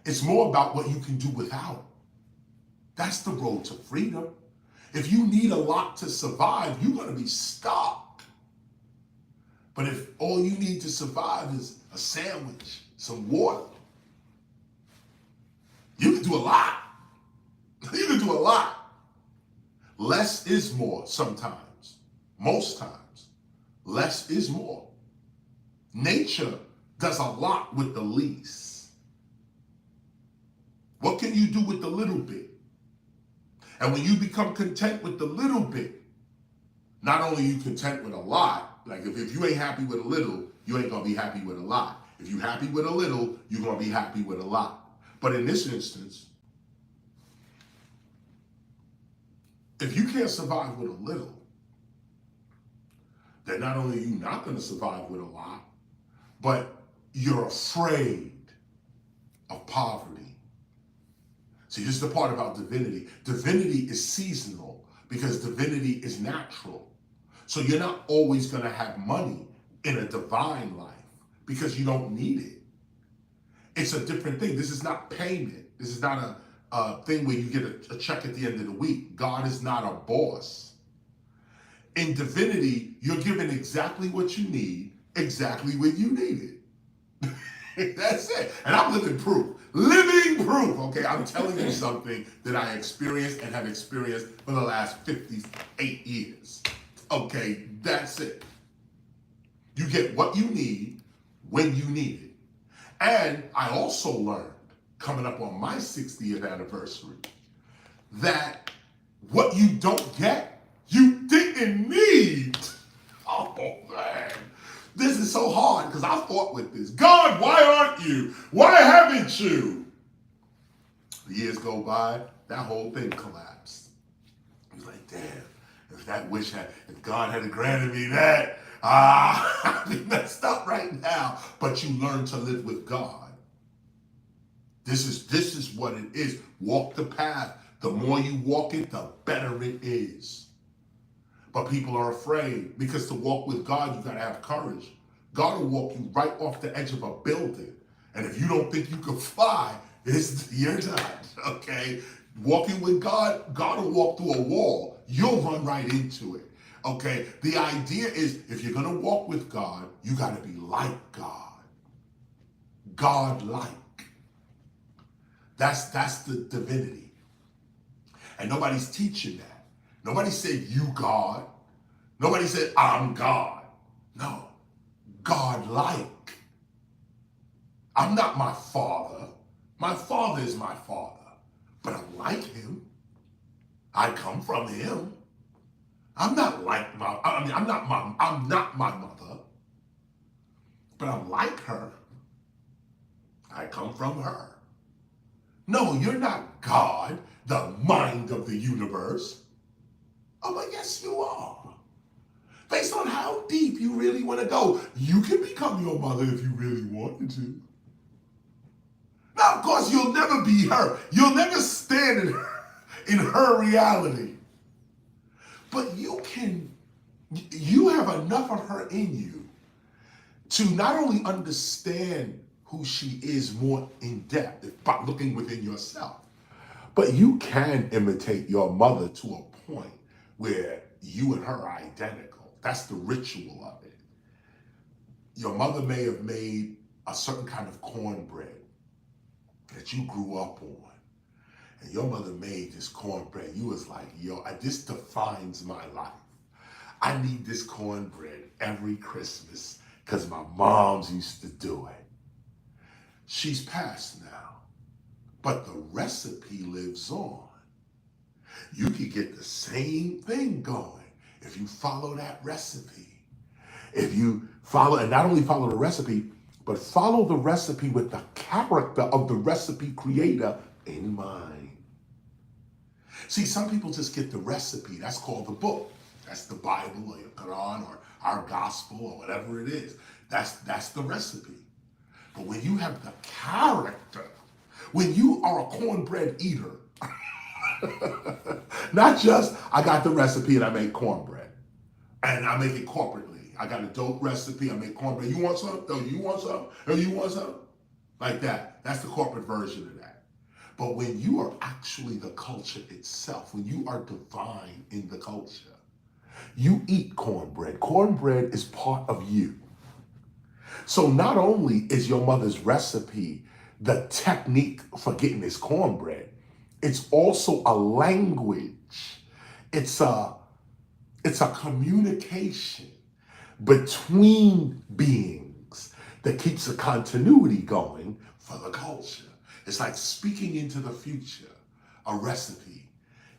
it's more about what you can do without. That's the road to freedom. If you need a lot to survive, you're going to be stuck. But if all you need to survive is a sandwich, some water, you can do a lot. You can do a lot. Less is more sometimes. Most times, less is more. Nature does a lot with the least. What can you do with the little bit? And when you become content with the little bit, not only are you content with a lot, like if you ain't happy with a little, you ain't gonna be happy with a lot. If you're happy with a little, you're gonna be happy with a lot. But in this instance, if you can't survive with a little, then not only are you not gonna survive with a lot, but you're afraid of poverty. See, this is the part about divinity. Divinity is seasonal because divinity is natural. So you're not always going to have money in a divine life because you don't need it. It's a different thing. This is not payment. This is not a thing where you get a check at the end of the week. God is not a boss. In divinity, you're given exactly what you need, exactly when you need it. That's it. And I'm living proof. Living proof, okay? I'm telling you something that I experienced and have experienced for the last 58 years. Okay, that's it. You get what you need when you need it. And I also learned, coming up on my 60th anniversary, that what you don't get, you didn't need. Oh, man. This is so hard because I fought with this. God, why aren't you? Why haven't you? The years go by, that whole thing collapsed. I was like, damn, if God had granted me that, I'd be messed up right now. But you learn to live with God. This is what it is. Walk the path. The more you walk it, the better it is. But people are afraid because to walk with God, you got to have courage. God will walk you right off the edge of a building. And if you don't think you can fly, it's your time, okay? Walking with God, God will walk through a wall. You'll run right into it, okay? The idea is if you're going to walk with God, you got to be like God. God-like. That's the divinity. And nobody's teaching that. Nobody said, you God. Nobody said, I'm God. No, God-like. I'm not my father. My father is my father. But I'm like him. I come from him. I'm not my mother. But I'm like her. I come from her. No, you're not God, the mind of the universe. Oh, but yes, you are. Based on how deep you really want to go, you can become your mother if you really wanted to. Now, of course, you'll never be her. You'll never stand in her reality. But you have enough of her in you to not only understand who she is more in depth by looking within yourself, but you can imitate your mother to a point where you and her are identical. That's the ritual of it. Your mother may have made a certain kind of cornbread that you grew up on. And your mother made this cornbread. You was like, yo, this defines my life. I need this cornbread every Christmas because my moms used to do it. She's passed now, but the recipe lives on. You could get the same thing going if you follow that recipe. If you follow, and not only follow the recipe, but follow the recipe with the character of the recipe creator in mind. See, some people just get the recipe. That's called the book. That's the Bible or your Quran or our gospel or whatever it is. That's the recipe. But when you have the character, when you are a cornbread eater, not just I got the recipe and I make cornbread and I make it corporately. I got a dope recipe, I make cornbread. You want some? Oh, you want some? Oh, you want some? Like that. That's the corporate version of that. But when you are actually the culture itself, when you are divine in the culture, you eat cornbread. Cornbread is part of you. So not only is your mother's recipe the technique for getting this cornbread, it's also a language. It's a communication between beings that keeps a continuity going for the culture. It's like speaking into the future, a recipe.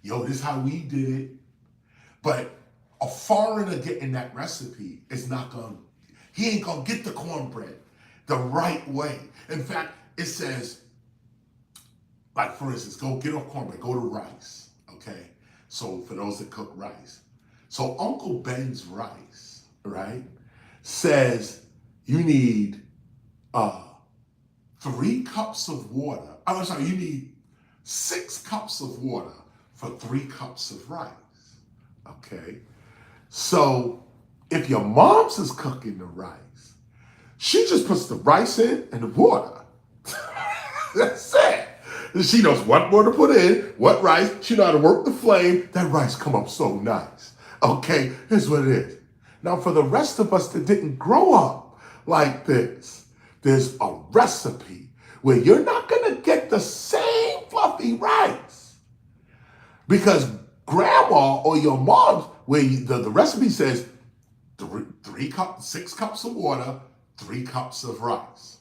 Yo, this is how we did it. But a foreigner getting that recipe is not going, he ain't going to get the cornbread the right way. In fact, it says, like for instance, go get off cornbread, go to rice, okay? So for those that cook rice. So Uncle Ben's rice, right, says you need 3 cups of water. I'm sorry, you need 6 cups of water for 3 cups of rice, okay? So if your mom's is cooking the rice, she just puts the rice in and the water. That's it. She knows what water to put in, what rice. She know how to work the flame. That rice come up so nice. Okay, here's what it is. Now for the rest of us that didn't grow up like this, there's a recipe where you're not gonna get the same fluffy rice. Because grandma or your mom's, where the recipe says 6 cups of water, 3 cups of rice.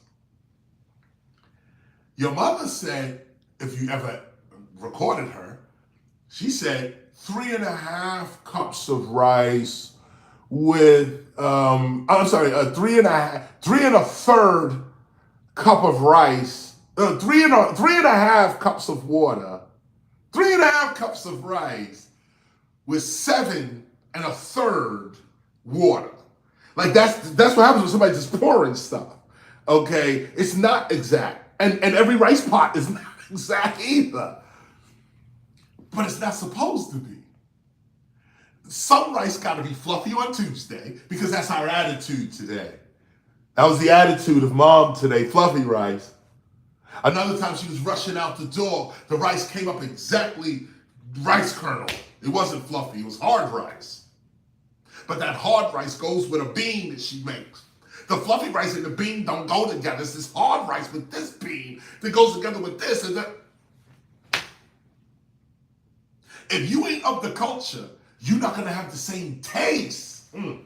Your mother said, if you ever recorded her, she said 3.5 cups of rice with, 3 1/3 cup of rice, 3.5 cups of water, 3.5 cups of rice with 7 1/3 water. Like that's what happens when somebody's just pouring stuff. Okay, it's not exact. And every rice pot is not exact either. But it's not supposed to be. Some rice got to be fluffy on Tuesday because that's our attitude today. That was the attitude of mom today, fluffy rice. Another time she was rushing out the door, the rice came up exactly rice kernel. It wasn't fluffy, it was hard rice. But that hard rice goes with a bean that she makes. The fluffy rice and the bean don't go together. It's this hard rice with this bean that goes together with this and that. If you ain't of the culture, you're not going to have the same taste. You're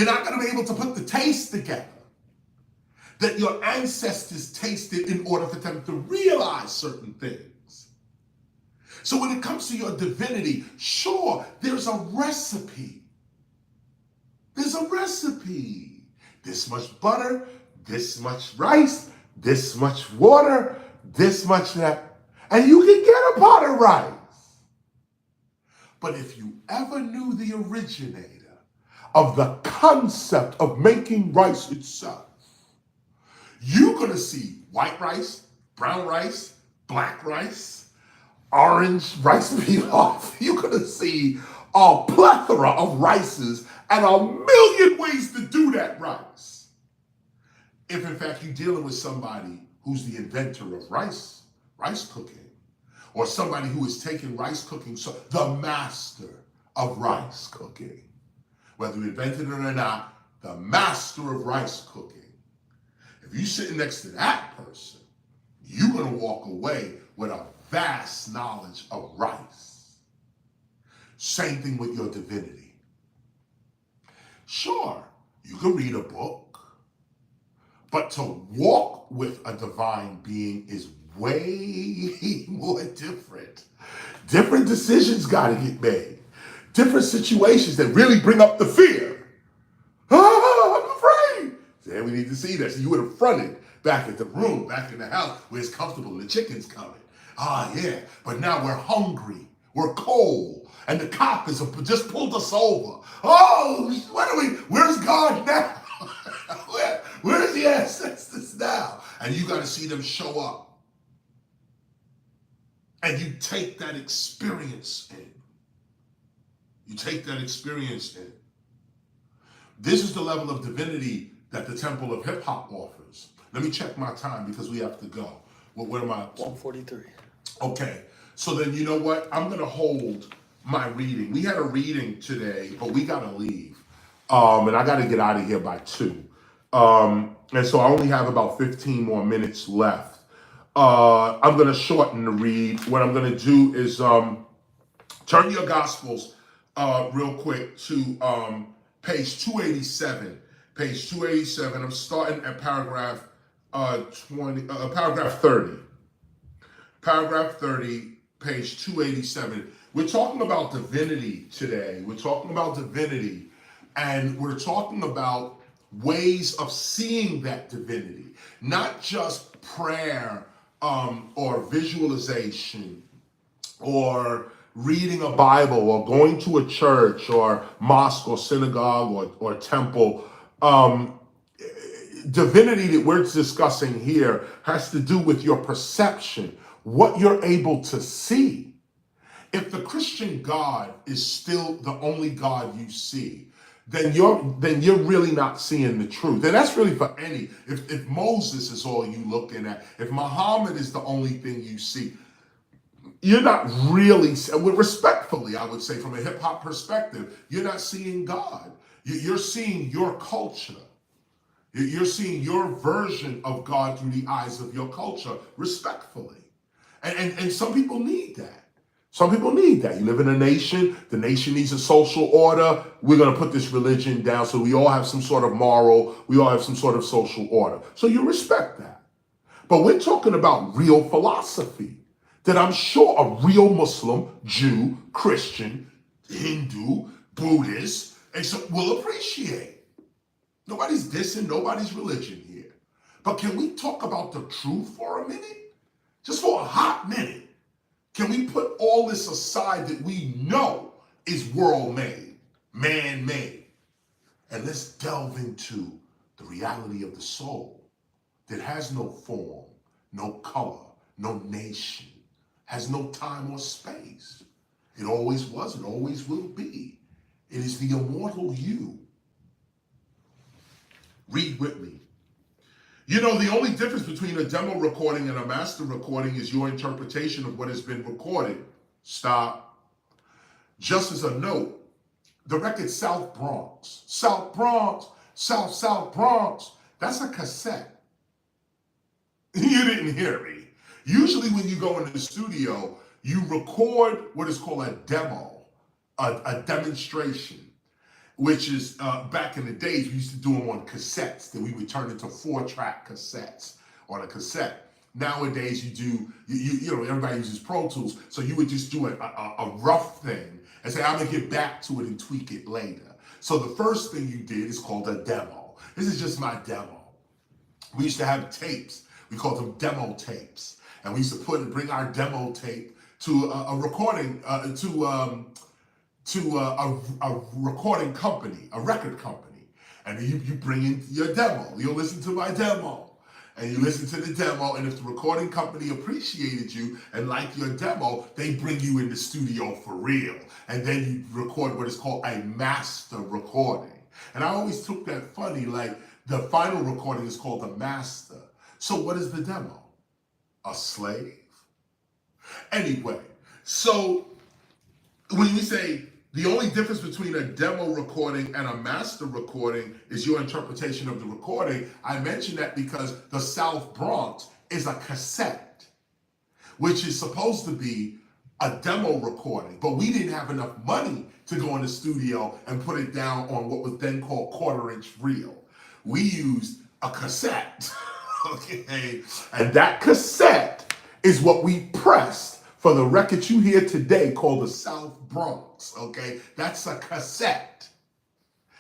not going to be able to put the taste together that your ancestors tasted in order for them to realize certain things. So when it comes to your divinity, sure, there's a recipe. There's a recipe. This much butter, this much rice, this much water, this much that. And you can get a pot of rice. But if you ever knew the originator of the concept of making rice itself, you're going to see white rice, brown rice, black rice, orange rice pilaf. You're going to see a plethora of rices and a million ways to do that rice. If in fact you're dealing with somebody who's the inventor of rice cooking, or somebody who is taking rice cooking, so the master of rice cooking, whether you invented it or not, the master of rice cooking. If you're sitting next to that person, you're going to walk away with a vast knowledge of rice. Same thing with your divinity. Sure, you can read a book, but to walk with a divine being is way more different. Different decisions got to get made. Different situations that really bring up the fear. I'm afraid. Then we need to see that. So you would have fronted back at the room, back in the house where it's comfortable and the chicken's coming. Ah, yeah. But now we're hungry. We're cold. And the cop has just pulled us over. Oh, where's God now? Where's the ancestors now? And you got to see them show up. And you take that experience in. You take that experience in. This is the level of divinity that the Temple of Hip Hop offers. Let me check my time because we have to go. What am I? 143. Okay. So then you know what? I'm going to hold my reading. We had a reading today, but we got to leave. And I got to get out of here by 2. And so I only have about 15 more minutes left. I'm going to shorten the read. What I'm going to do is turn your Gospels real quick to page 287. Page 287. I'm starting at paragraph 30. Paragraph 30, page 287. We're talking about divinity today. We're talking about divinity, and we're talking about ways of seeing that divinity, not just prayer or visualization or reading a Bible or going to a church or mosque or synagogue or temple. Divinity that we're discussing here has to do with your perception, what you're able to see. If the Christian God is still the only God you see, then you're really not seeing the truth. And that's really for any. If Moses is all you looking at, if Muhammad is the only thing you see, you're not really, respectfully, I would say, from a hip hop perspective, you're not seeing God. You're seeing your culture. You're seeing your version of God through the eyes of your culture, respectfully. And some people need that. Some people need that. You live in a nation, the nation needs a social order. We're going to put this religion down so we all have some sort of moral, we all have some sort of social order. So you respect that. But we're talking about real philosophy that I'm sure a real Muslim, Jew, Christian, Hindu, Buddhist, and so will appreciate. Nobody's dissing nobody's religion here. But can we talk about the truth for a minute? Just for a hot minute. Can we put all this aside that we know is world-made, man-made? And let's delve into the reality of the soul that has no form, no color, no nation, has no time or space. It always was and always will be. It is the immortal you. Read with me. You know, the only difference between a demo recording and a master recording is your interpretation of what has been recorded. Stop. Just as a note, the record South Bronx, South Bronx, South Bronx, that's a cassette. You didn't hear me. Usually when you go into the studio, you record what is called a demo, a demonstration, which is back in the days, we used to do them on cassettes that we would turn into 4-track cassettes on a cassette. Nowadays, you know, everybody uses Pro Tools, so you would just do a rough thing and say, I'm gonna get back to it and tweak it later. So the first thing you did is called a demo. This is just my demo. We used to have tapes. We called them demo tapes. And we used to bring our demo tape to a recording, to a recording company, a record company. And then you bring in your demo. You'll listen to my demo. And you listen to the demo, and if the recording company appreciated you and liked your demo, they bring you in the studio for real. And then you record what is called a master recording. And I always took that funny, like the final recording is called a master. So what is the demo? A slave? Anyway, so when we say the only difference between a demo recording and a master recording is your interpretation of the recording, I mention that because the South Bronx is a cassette, which is supposed to be a demo recording, but we didn't have enough money to go in the studio and put it down on what was then called 1/4-inch reel. We used a cassette, okay? And that cassette is what we pressed for the record you hear today called the South Bronx, okay? That's a cassette.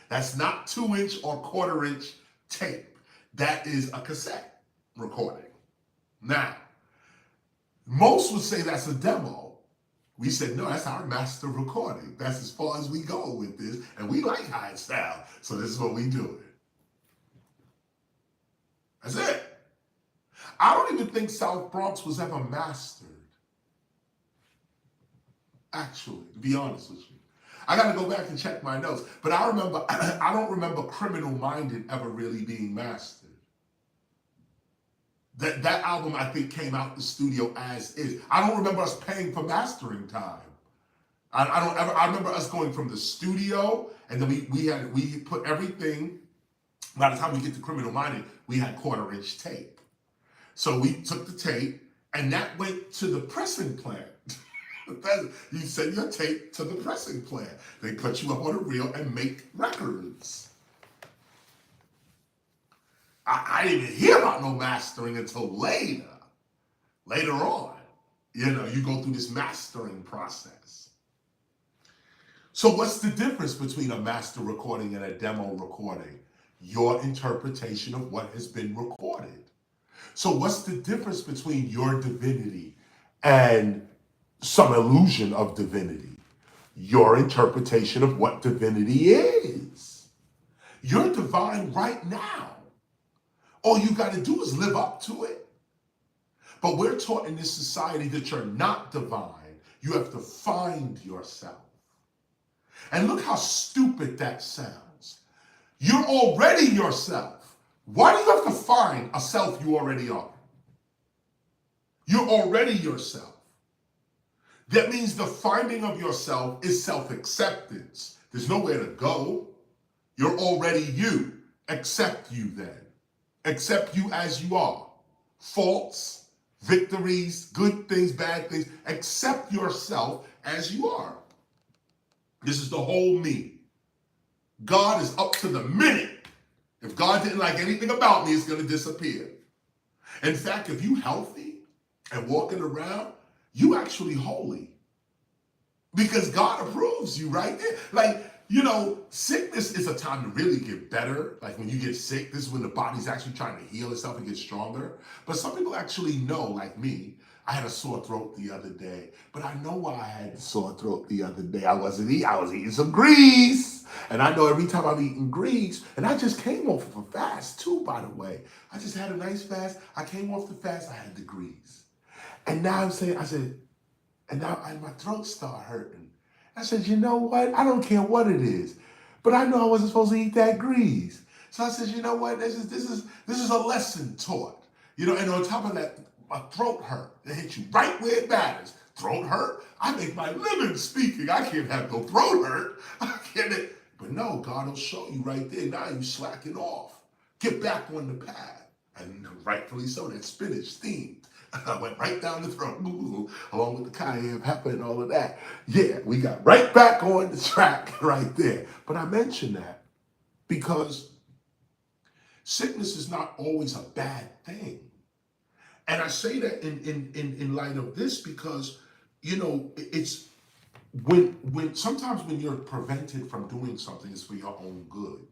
That's not 2-inch or 1/4-inch tape. That is a cassette recording. Now, most would say that's a demo. We said, no, that's our master recording. That's as far as we go with this. And we like how it sounds. So this is what we do. That's it. I don't even think South Bronx was ever mastered. Actually, to be honest with you. I got to go back and check my notes. But I don't remember Criminal Minded ever really being mastered. That album, I think, came out the studio as is. I don't remember us paying for mastering time. I remember us going from the studio, and then we put everything. By the time we get to Criminal Minded, we had 1/4-inch tape. So we took the tape, and that went to the pressing plant. You send your tape to the pressing plant. They put you up on a reel and make records. I didn't even hear about no mastering until later. Later on, you go through this mastering process. So what's the difference between a master recording and a demo recording? Your interpretation of what has been recorded. So what's the difference between your divinity and some illusion of divinity? Your interpretation of what divinity is. You're divine right now. All you got to do is live up to it. But we're taught in this society that you're not divine. You have to find yourself. And look how stupid that sounds. You're already yourself. Why do you have to find a self you already are? You're already yourself. That means the finding of yourself is self-acceptance. There's nowhere to go. You're already you. Accept you then. Accept you as you are. Faults, victories, good things, bad things. Accept yourself as you are. This is the whole me. God is up to the minute. If God didn't like anything about me, it's going to disappear. In fact, if you healthy and walking around, you actually holy. Because God approves you right there. Like, sickness is a time to really get better. Like when you get sick, this is when the body's actually trying to heal itself and get stronger. But some people actually know, like me, I had a sore throat the other day. But I know why I had the sore throat the other day. I was eating some grease. And I know every time I'm eating grease, and I just came off of a fast too, by the way. I just had a nice fast. I came off the fast, I had the grease. And now and now my throat started hurting. I said, you know what? I don't care what it is, but I know I wasn't supposed to eat that grease. So I said, you know what? This is a lesson taught. And on top of that, my throat hurt. It hit you right where it matters. Throat hurt? I make my living speaking. I can't have no throat hurt. I can't. But no, God will show you right there. Now you slacking off. Get back on the path. And rightfully so, that spinach steamed. I went right down the throat, along with the cayenne pepper and all of that. Yeah, we got right back on the track right there. But I mention that because sickness is not always a bad thing. And I say that in light of this because, it's when sometimes when you're prevented from doing something, it's for your own good.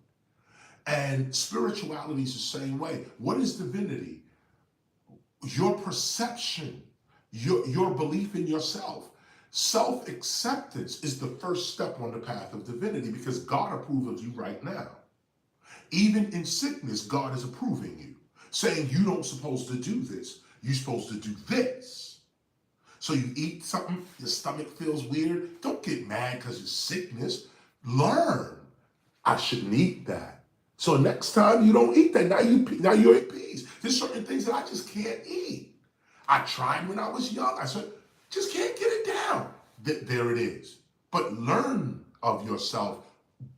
And spirituality is the same way. What is divinity? Your perception, your belief in yourself. Self-acceptance is the first step on the path of divinity because God approves of you right now. Even in sickness, God is approving you, saying you don't supposed to do this. You're supposed to do this. So you eat something, your stomach feels weird. Don't get mad because of sickness. Learn. I shouldn't eat that. So next time you don't eat that. Now you're at peace. There's certain things that I just can't eat. I tried when I was young. I said, just can't get it down. There it is. But learn of yourself.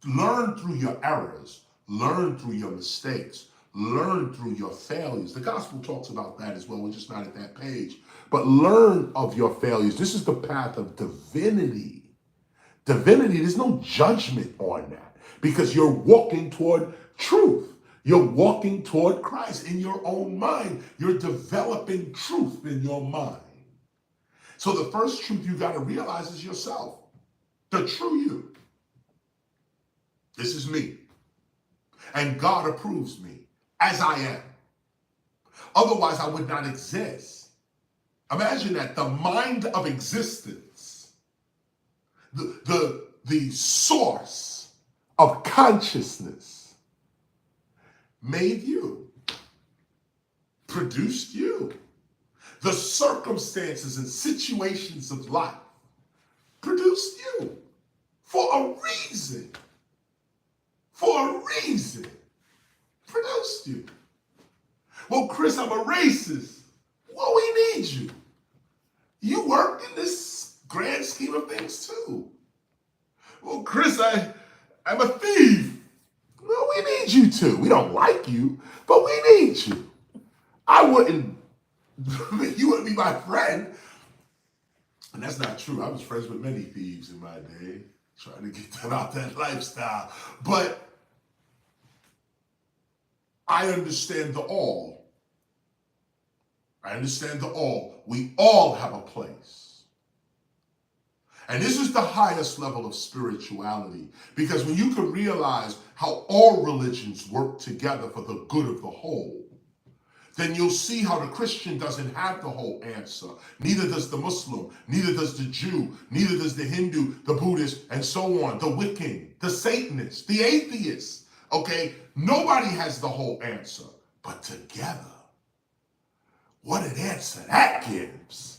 Learn through your errors. Learn through your mistakes. Learn through your failures. The gospel talks about that as well. We're just not at that page. But learn of your failures. This is the path of divinity. Divinity, there's no judgment on that because you're walking toward truth. You're walking toward Christ in your own mind. You're developing truth in your mind. So the first truth you got to realize is yourself. The true you. This is me. And God approves me as I am. Otherwise, I would not exist. Imagine that, the mind of existence. the source of consciousness made you, produced you. The circumstances and situations of life produced you for a reason. For a reason. Produced you. Well, Chris, I'm a racist. Well, we need you. You work in this grand scheme of things too. Well, Chris, I'm a thief. Well, we need you too. We don't like you, but we need you. I wouldn't, you wouldn't be my friend. And that's not true. I was friends with many thieves in my day, trying to get them out that lifestyle. But I understand the all. I understand the all. We all have a place. And this is the highest level of spirituality, because when you can realize how all religions work together for the good of the whole, then you'll see how the Christian doesn't have the whole answer. Neither does the Muslim, neither does the Jew, neither does the Hindu, the Buddhist, and so on, the Wiccan, the Satanist, the atheist. Okay, nobody has the whole answer, but together, what an answer that gives.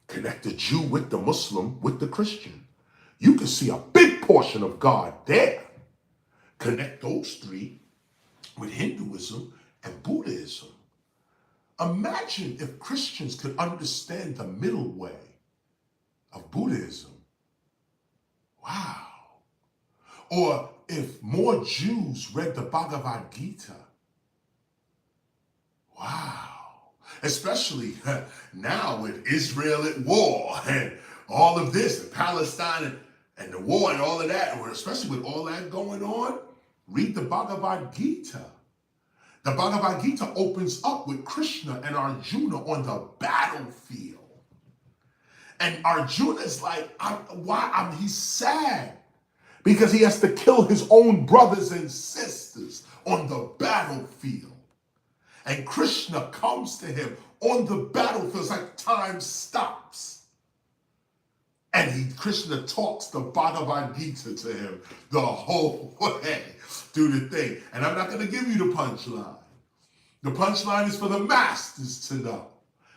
Connect the Jew with the Muslim, with the Christian. You can see a big portion of God there. Connect those three with Hinduism and Buddhism. Imagine if Christians could understand the middle way of Buddhism. Wow. Or if more Jews read the Bhagavad Gita. Wow. Especially now with Israel at war and all of this, and Palestine and the war and all of that, and especially with all that going on, read the Bhagavad Gita. The Bhagavad Gita opens up with Krishna and Arjuna on the battlefield. And Arjuna is like, he's sad because he has to kill his own brothers and sisters on the battlefield. And Krishna comes to him on the battlefield. It's like time stops. And Krishna talks the Bhagavad Gita to him the whole way through the thing. And I'm not going to give you the punchline. The punchline is for the masters to know.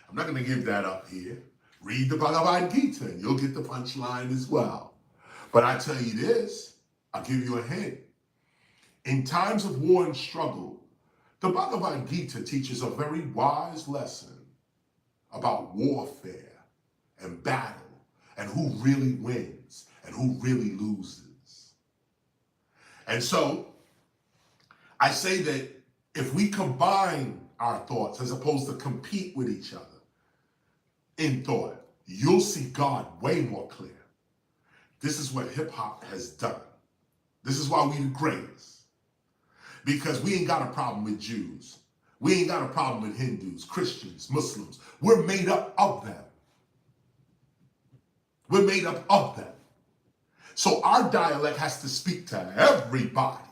I'm not going to give that up here. Read the Bhagavad Gita and you'll get the punchline as well. But I tell you this, I'll give you a hint. In times of war and struggle, the Bhagavad Gita teaches a very wise lesson about warfare and battle and who really wins and who really loses. And so I say that if we combine our thoughts as opposed to compete with each other in thought, you'll see God way more clear. This is what hip hop has done. This is why we the greatest. Because we ain't got a problem with Jews. We ain't got a problem with Hindus, Christians, Muslims. We're made up of them. We're made up of them. So our dialect has to speak to everybody.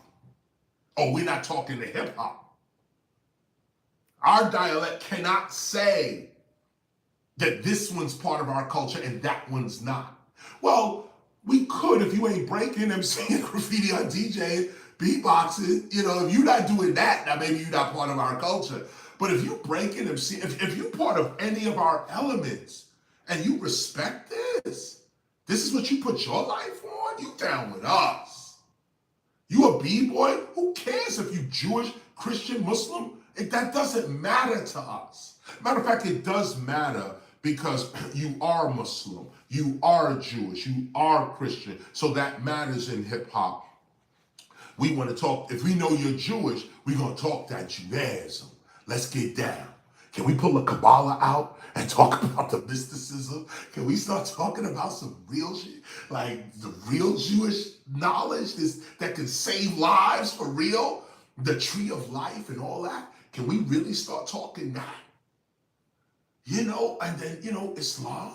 Oh, we're not talking to hip hop. Our dialect cannot say that this one's part of our culture and that one's not. Well, we could if you ain't breaking, MCing, graffiti on DJing, beatboxing. If you're not doing that, now maybe you're not part of our culture. But if you breaking, if you're part of any of our elements and you respect this is what you put your life on, you down with us. You a B-boy? Who cares if you Jewish, Christian, Muslim? That doesn't matter to us. Matter of fact, it does matter because you are Muslim, you are Jewish, you are Christian. So that matters in hip hop. We want to talk, if we know you're Jewish, we're going to talk that Judaism. Let's get down. Can we pull a Kabbalah out and talk about the mysticism? Can we start talking about some real shit? Like the real Jewish knowledge that can save lives for real? The tree of life and all that? Can we really start talking that? And then, Islam.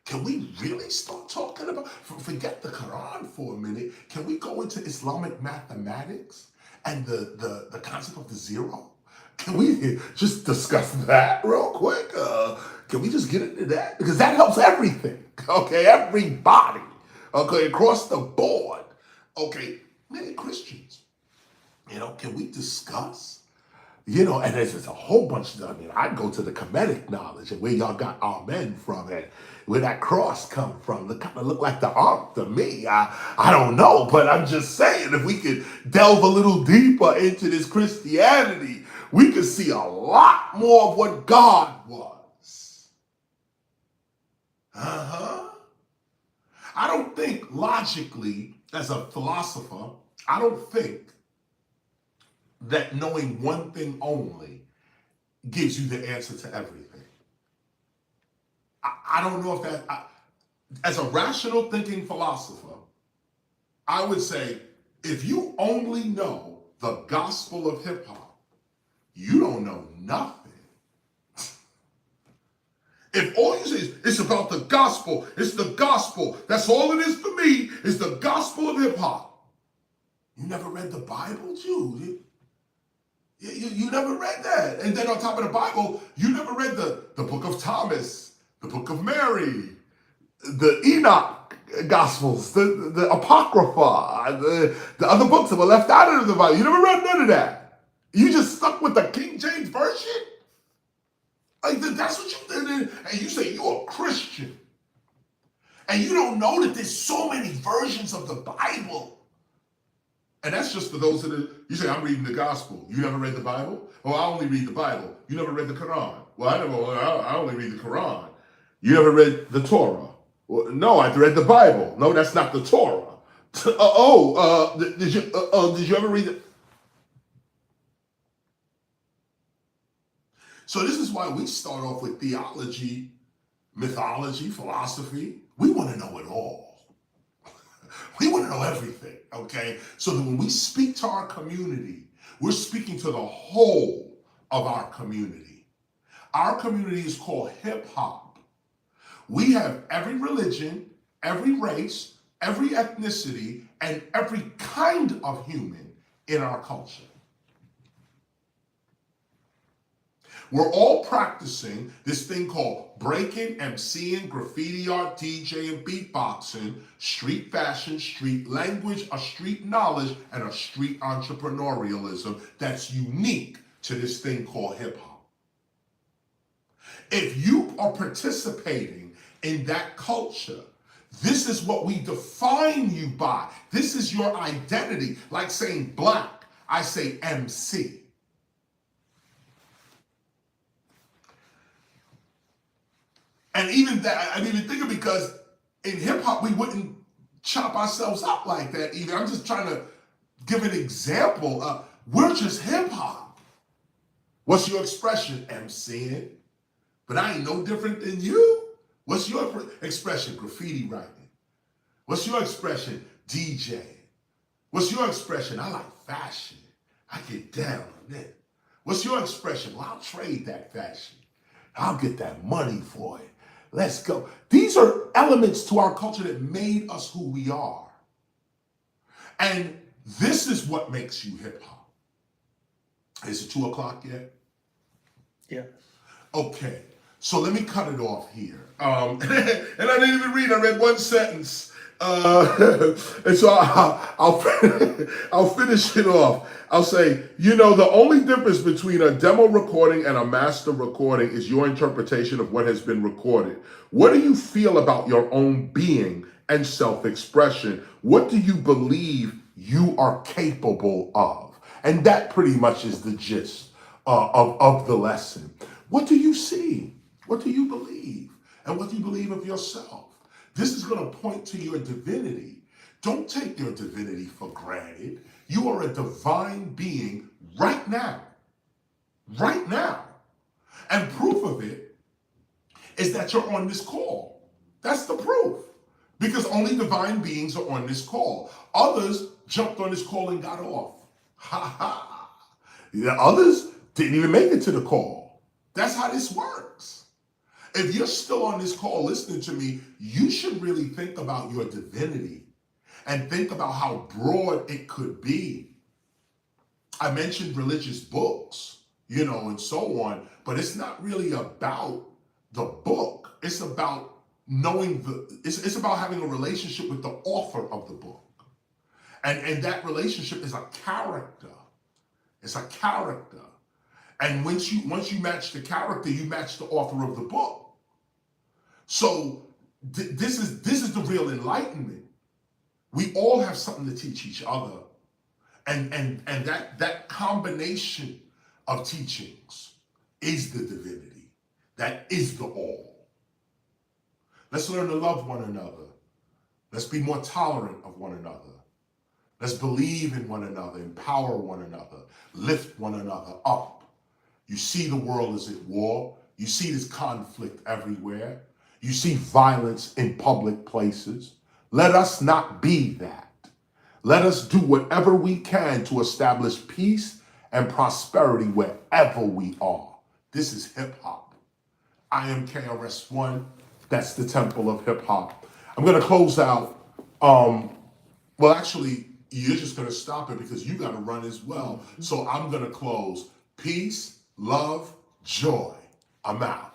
Can we really start talking about, forget the Quran for a minute. Can we go into Islamic mathematics and the concept of the zero? Can we just discuss that real quick? Can we just get into that? Because that helps everything, okay? Everybody. Okay, across the board. Okay, many Christians, can we discuss? And there's just a whole bunch of, I go to the Kemetic knowledge and where y'all got amen from and where that cross come from. It kind of look like the ark to me. I don't know, but I'm just saying if we could delve a little deeper into this Christianity, we could see a lot more of what God was. I don't think logically, as a philosopher, I don't think that knowing one thing only gives you the answer to everything. I don't know if as a rational thinking philosopher, I would say if you only know the gospel of hip hop, you don't know nothing. If all you say is it's about the gospel, it's the gospel, that's all it is to me, is the gospel of hip hop. You never read the Bible, Jude? You never read that. And then on top of the Bible, you never read the book of Thomas, the book of Mary, the Enoch Gospels, the Apocrypha, the other books that were left out of the Bible. You never read none of that. You just stuck with the King James Version? Like that's what you did. And you say you're a Christian. And you don't know that there's so many versions of the Bible. And that's just for those you say, I'm reading the gospel. You never read the Bible? Oh, I only read the Bible. You never read the Quran. Well, I only read the Quran. You never read the Torah. Well, no, I read the Bible. No, that's not the Torah. Did you ever read it? So this is why we start off with theology, mythology, philosophy. We want to know it all. We want to know everything, okay? So that when we speak to our community, we're speaking to the whole of our community. Our community is called hip hop. We have every religion, every race, every ethnicity, and every kind of human in our culture. We're all practicing this thing called breaking, MCing, graffiti art, DJing, beatboxing, street fashion, street language, a street knowledge, and a street entrepreneurialism that's unique to this thing called hip hop. If you are participating in that culture, this is what we define you by. This is your identity. Like saying black, I say MC. And even that, I didn't even think of it because in hip hop, we wouldn't chop ourselves up like that either. I'm just trying to give an example. We're just hip hop. What's your expression? MCing. But I ain't no different than you. What's your expression? Graffiti writing. What's your expression? DJ. What's your expression? I like fashion. I get down on it. What's your expression? Well, I'll trade that fashion. I'll get that money for it. Let's go. These are elements to our culture that made us who we are. And this is what makes you hip hop. Is it 2 o'clock yet? Yeah. Okay. So let me cut it off here. And I didn't even read. I read one sentence. And so I'll finish it off. I'll say, the only difference between a demo recording and a master recording is your interpretation of what has been recorded. What do you feel about your own being and self-expression? What do you believe you are capable of? And that pretty much is the gist of the lesson. What do you see? What do you believe? And what do you believe of yourself? This is going to point to your divinity. Don't take your divinity for granted. You are a divine being right now. Right now. And proof of it is that you're on this call. That's the proof. Because only divine beings are on this call. Others jumped on this call and got off. Ha ha. The others didn't even make it to the call. That's how this works. If you're still on this call listening to me, you should really think about your divinity and think about how broad it could be. I mentioned religious books, and so on, but it's not really about the book. It's about knowing it's about having a relationship with the author of the book. And that relationship is a character. It's a character. And once you match the character, you match the author of the book. So this is the real enlightenment. We all have something to teach each other. And that combination of teachings is the divinity. That is the all. Let's learn to love one another. Let's be more tolerant of one another. Let's believe in one another, empower one another, lift one another up. You see the world is at war. You see this conflict everywhere. You see violence in public places. Let us not be that. Let us do whatever we can to establish peace and prosperity wherever we are. This is hip hop. I am KRS-One. That's the Temple of Hip Hop. I'm going to close out. Well, actually, you're just going to stop it because you got to run as well. So I'm going to close. Peace, love, joy. I'm out.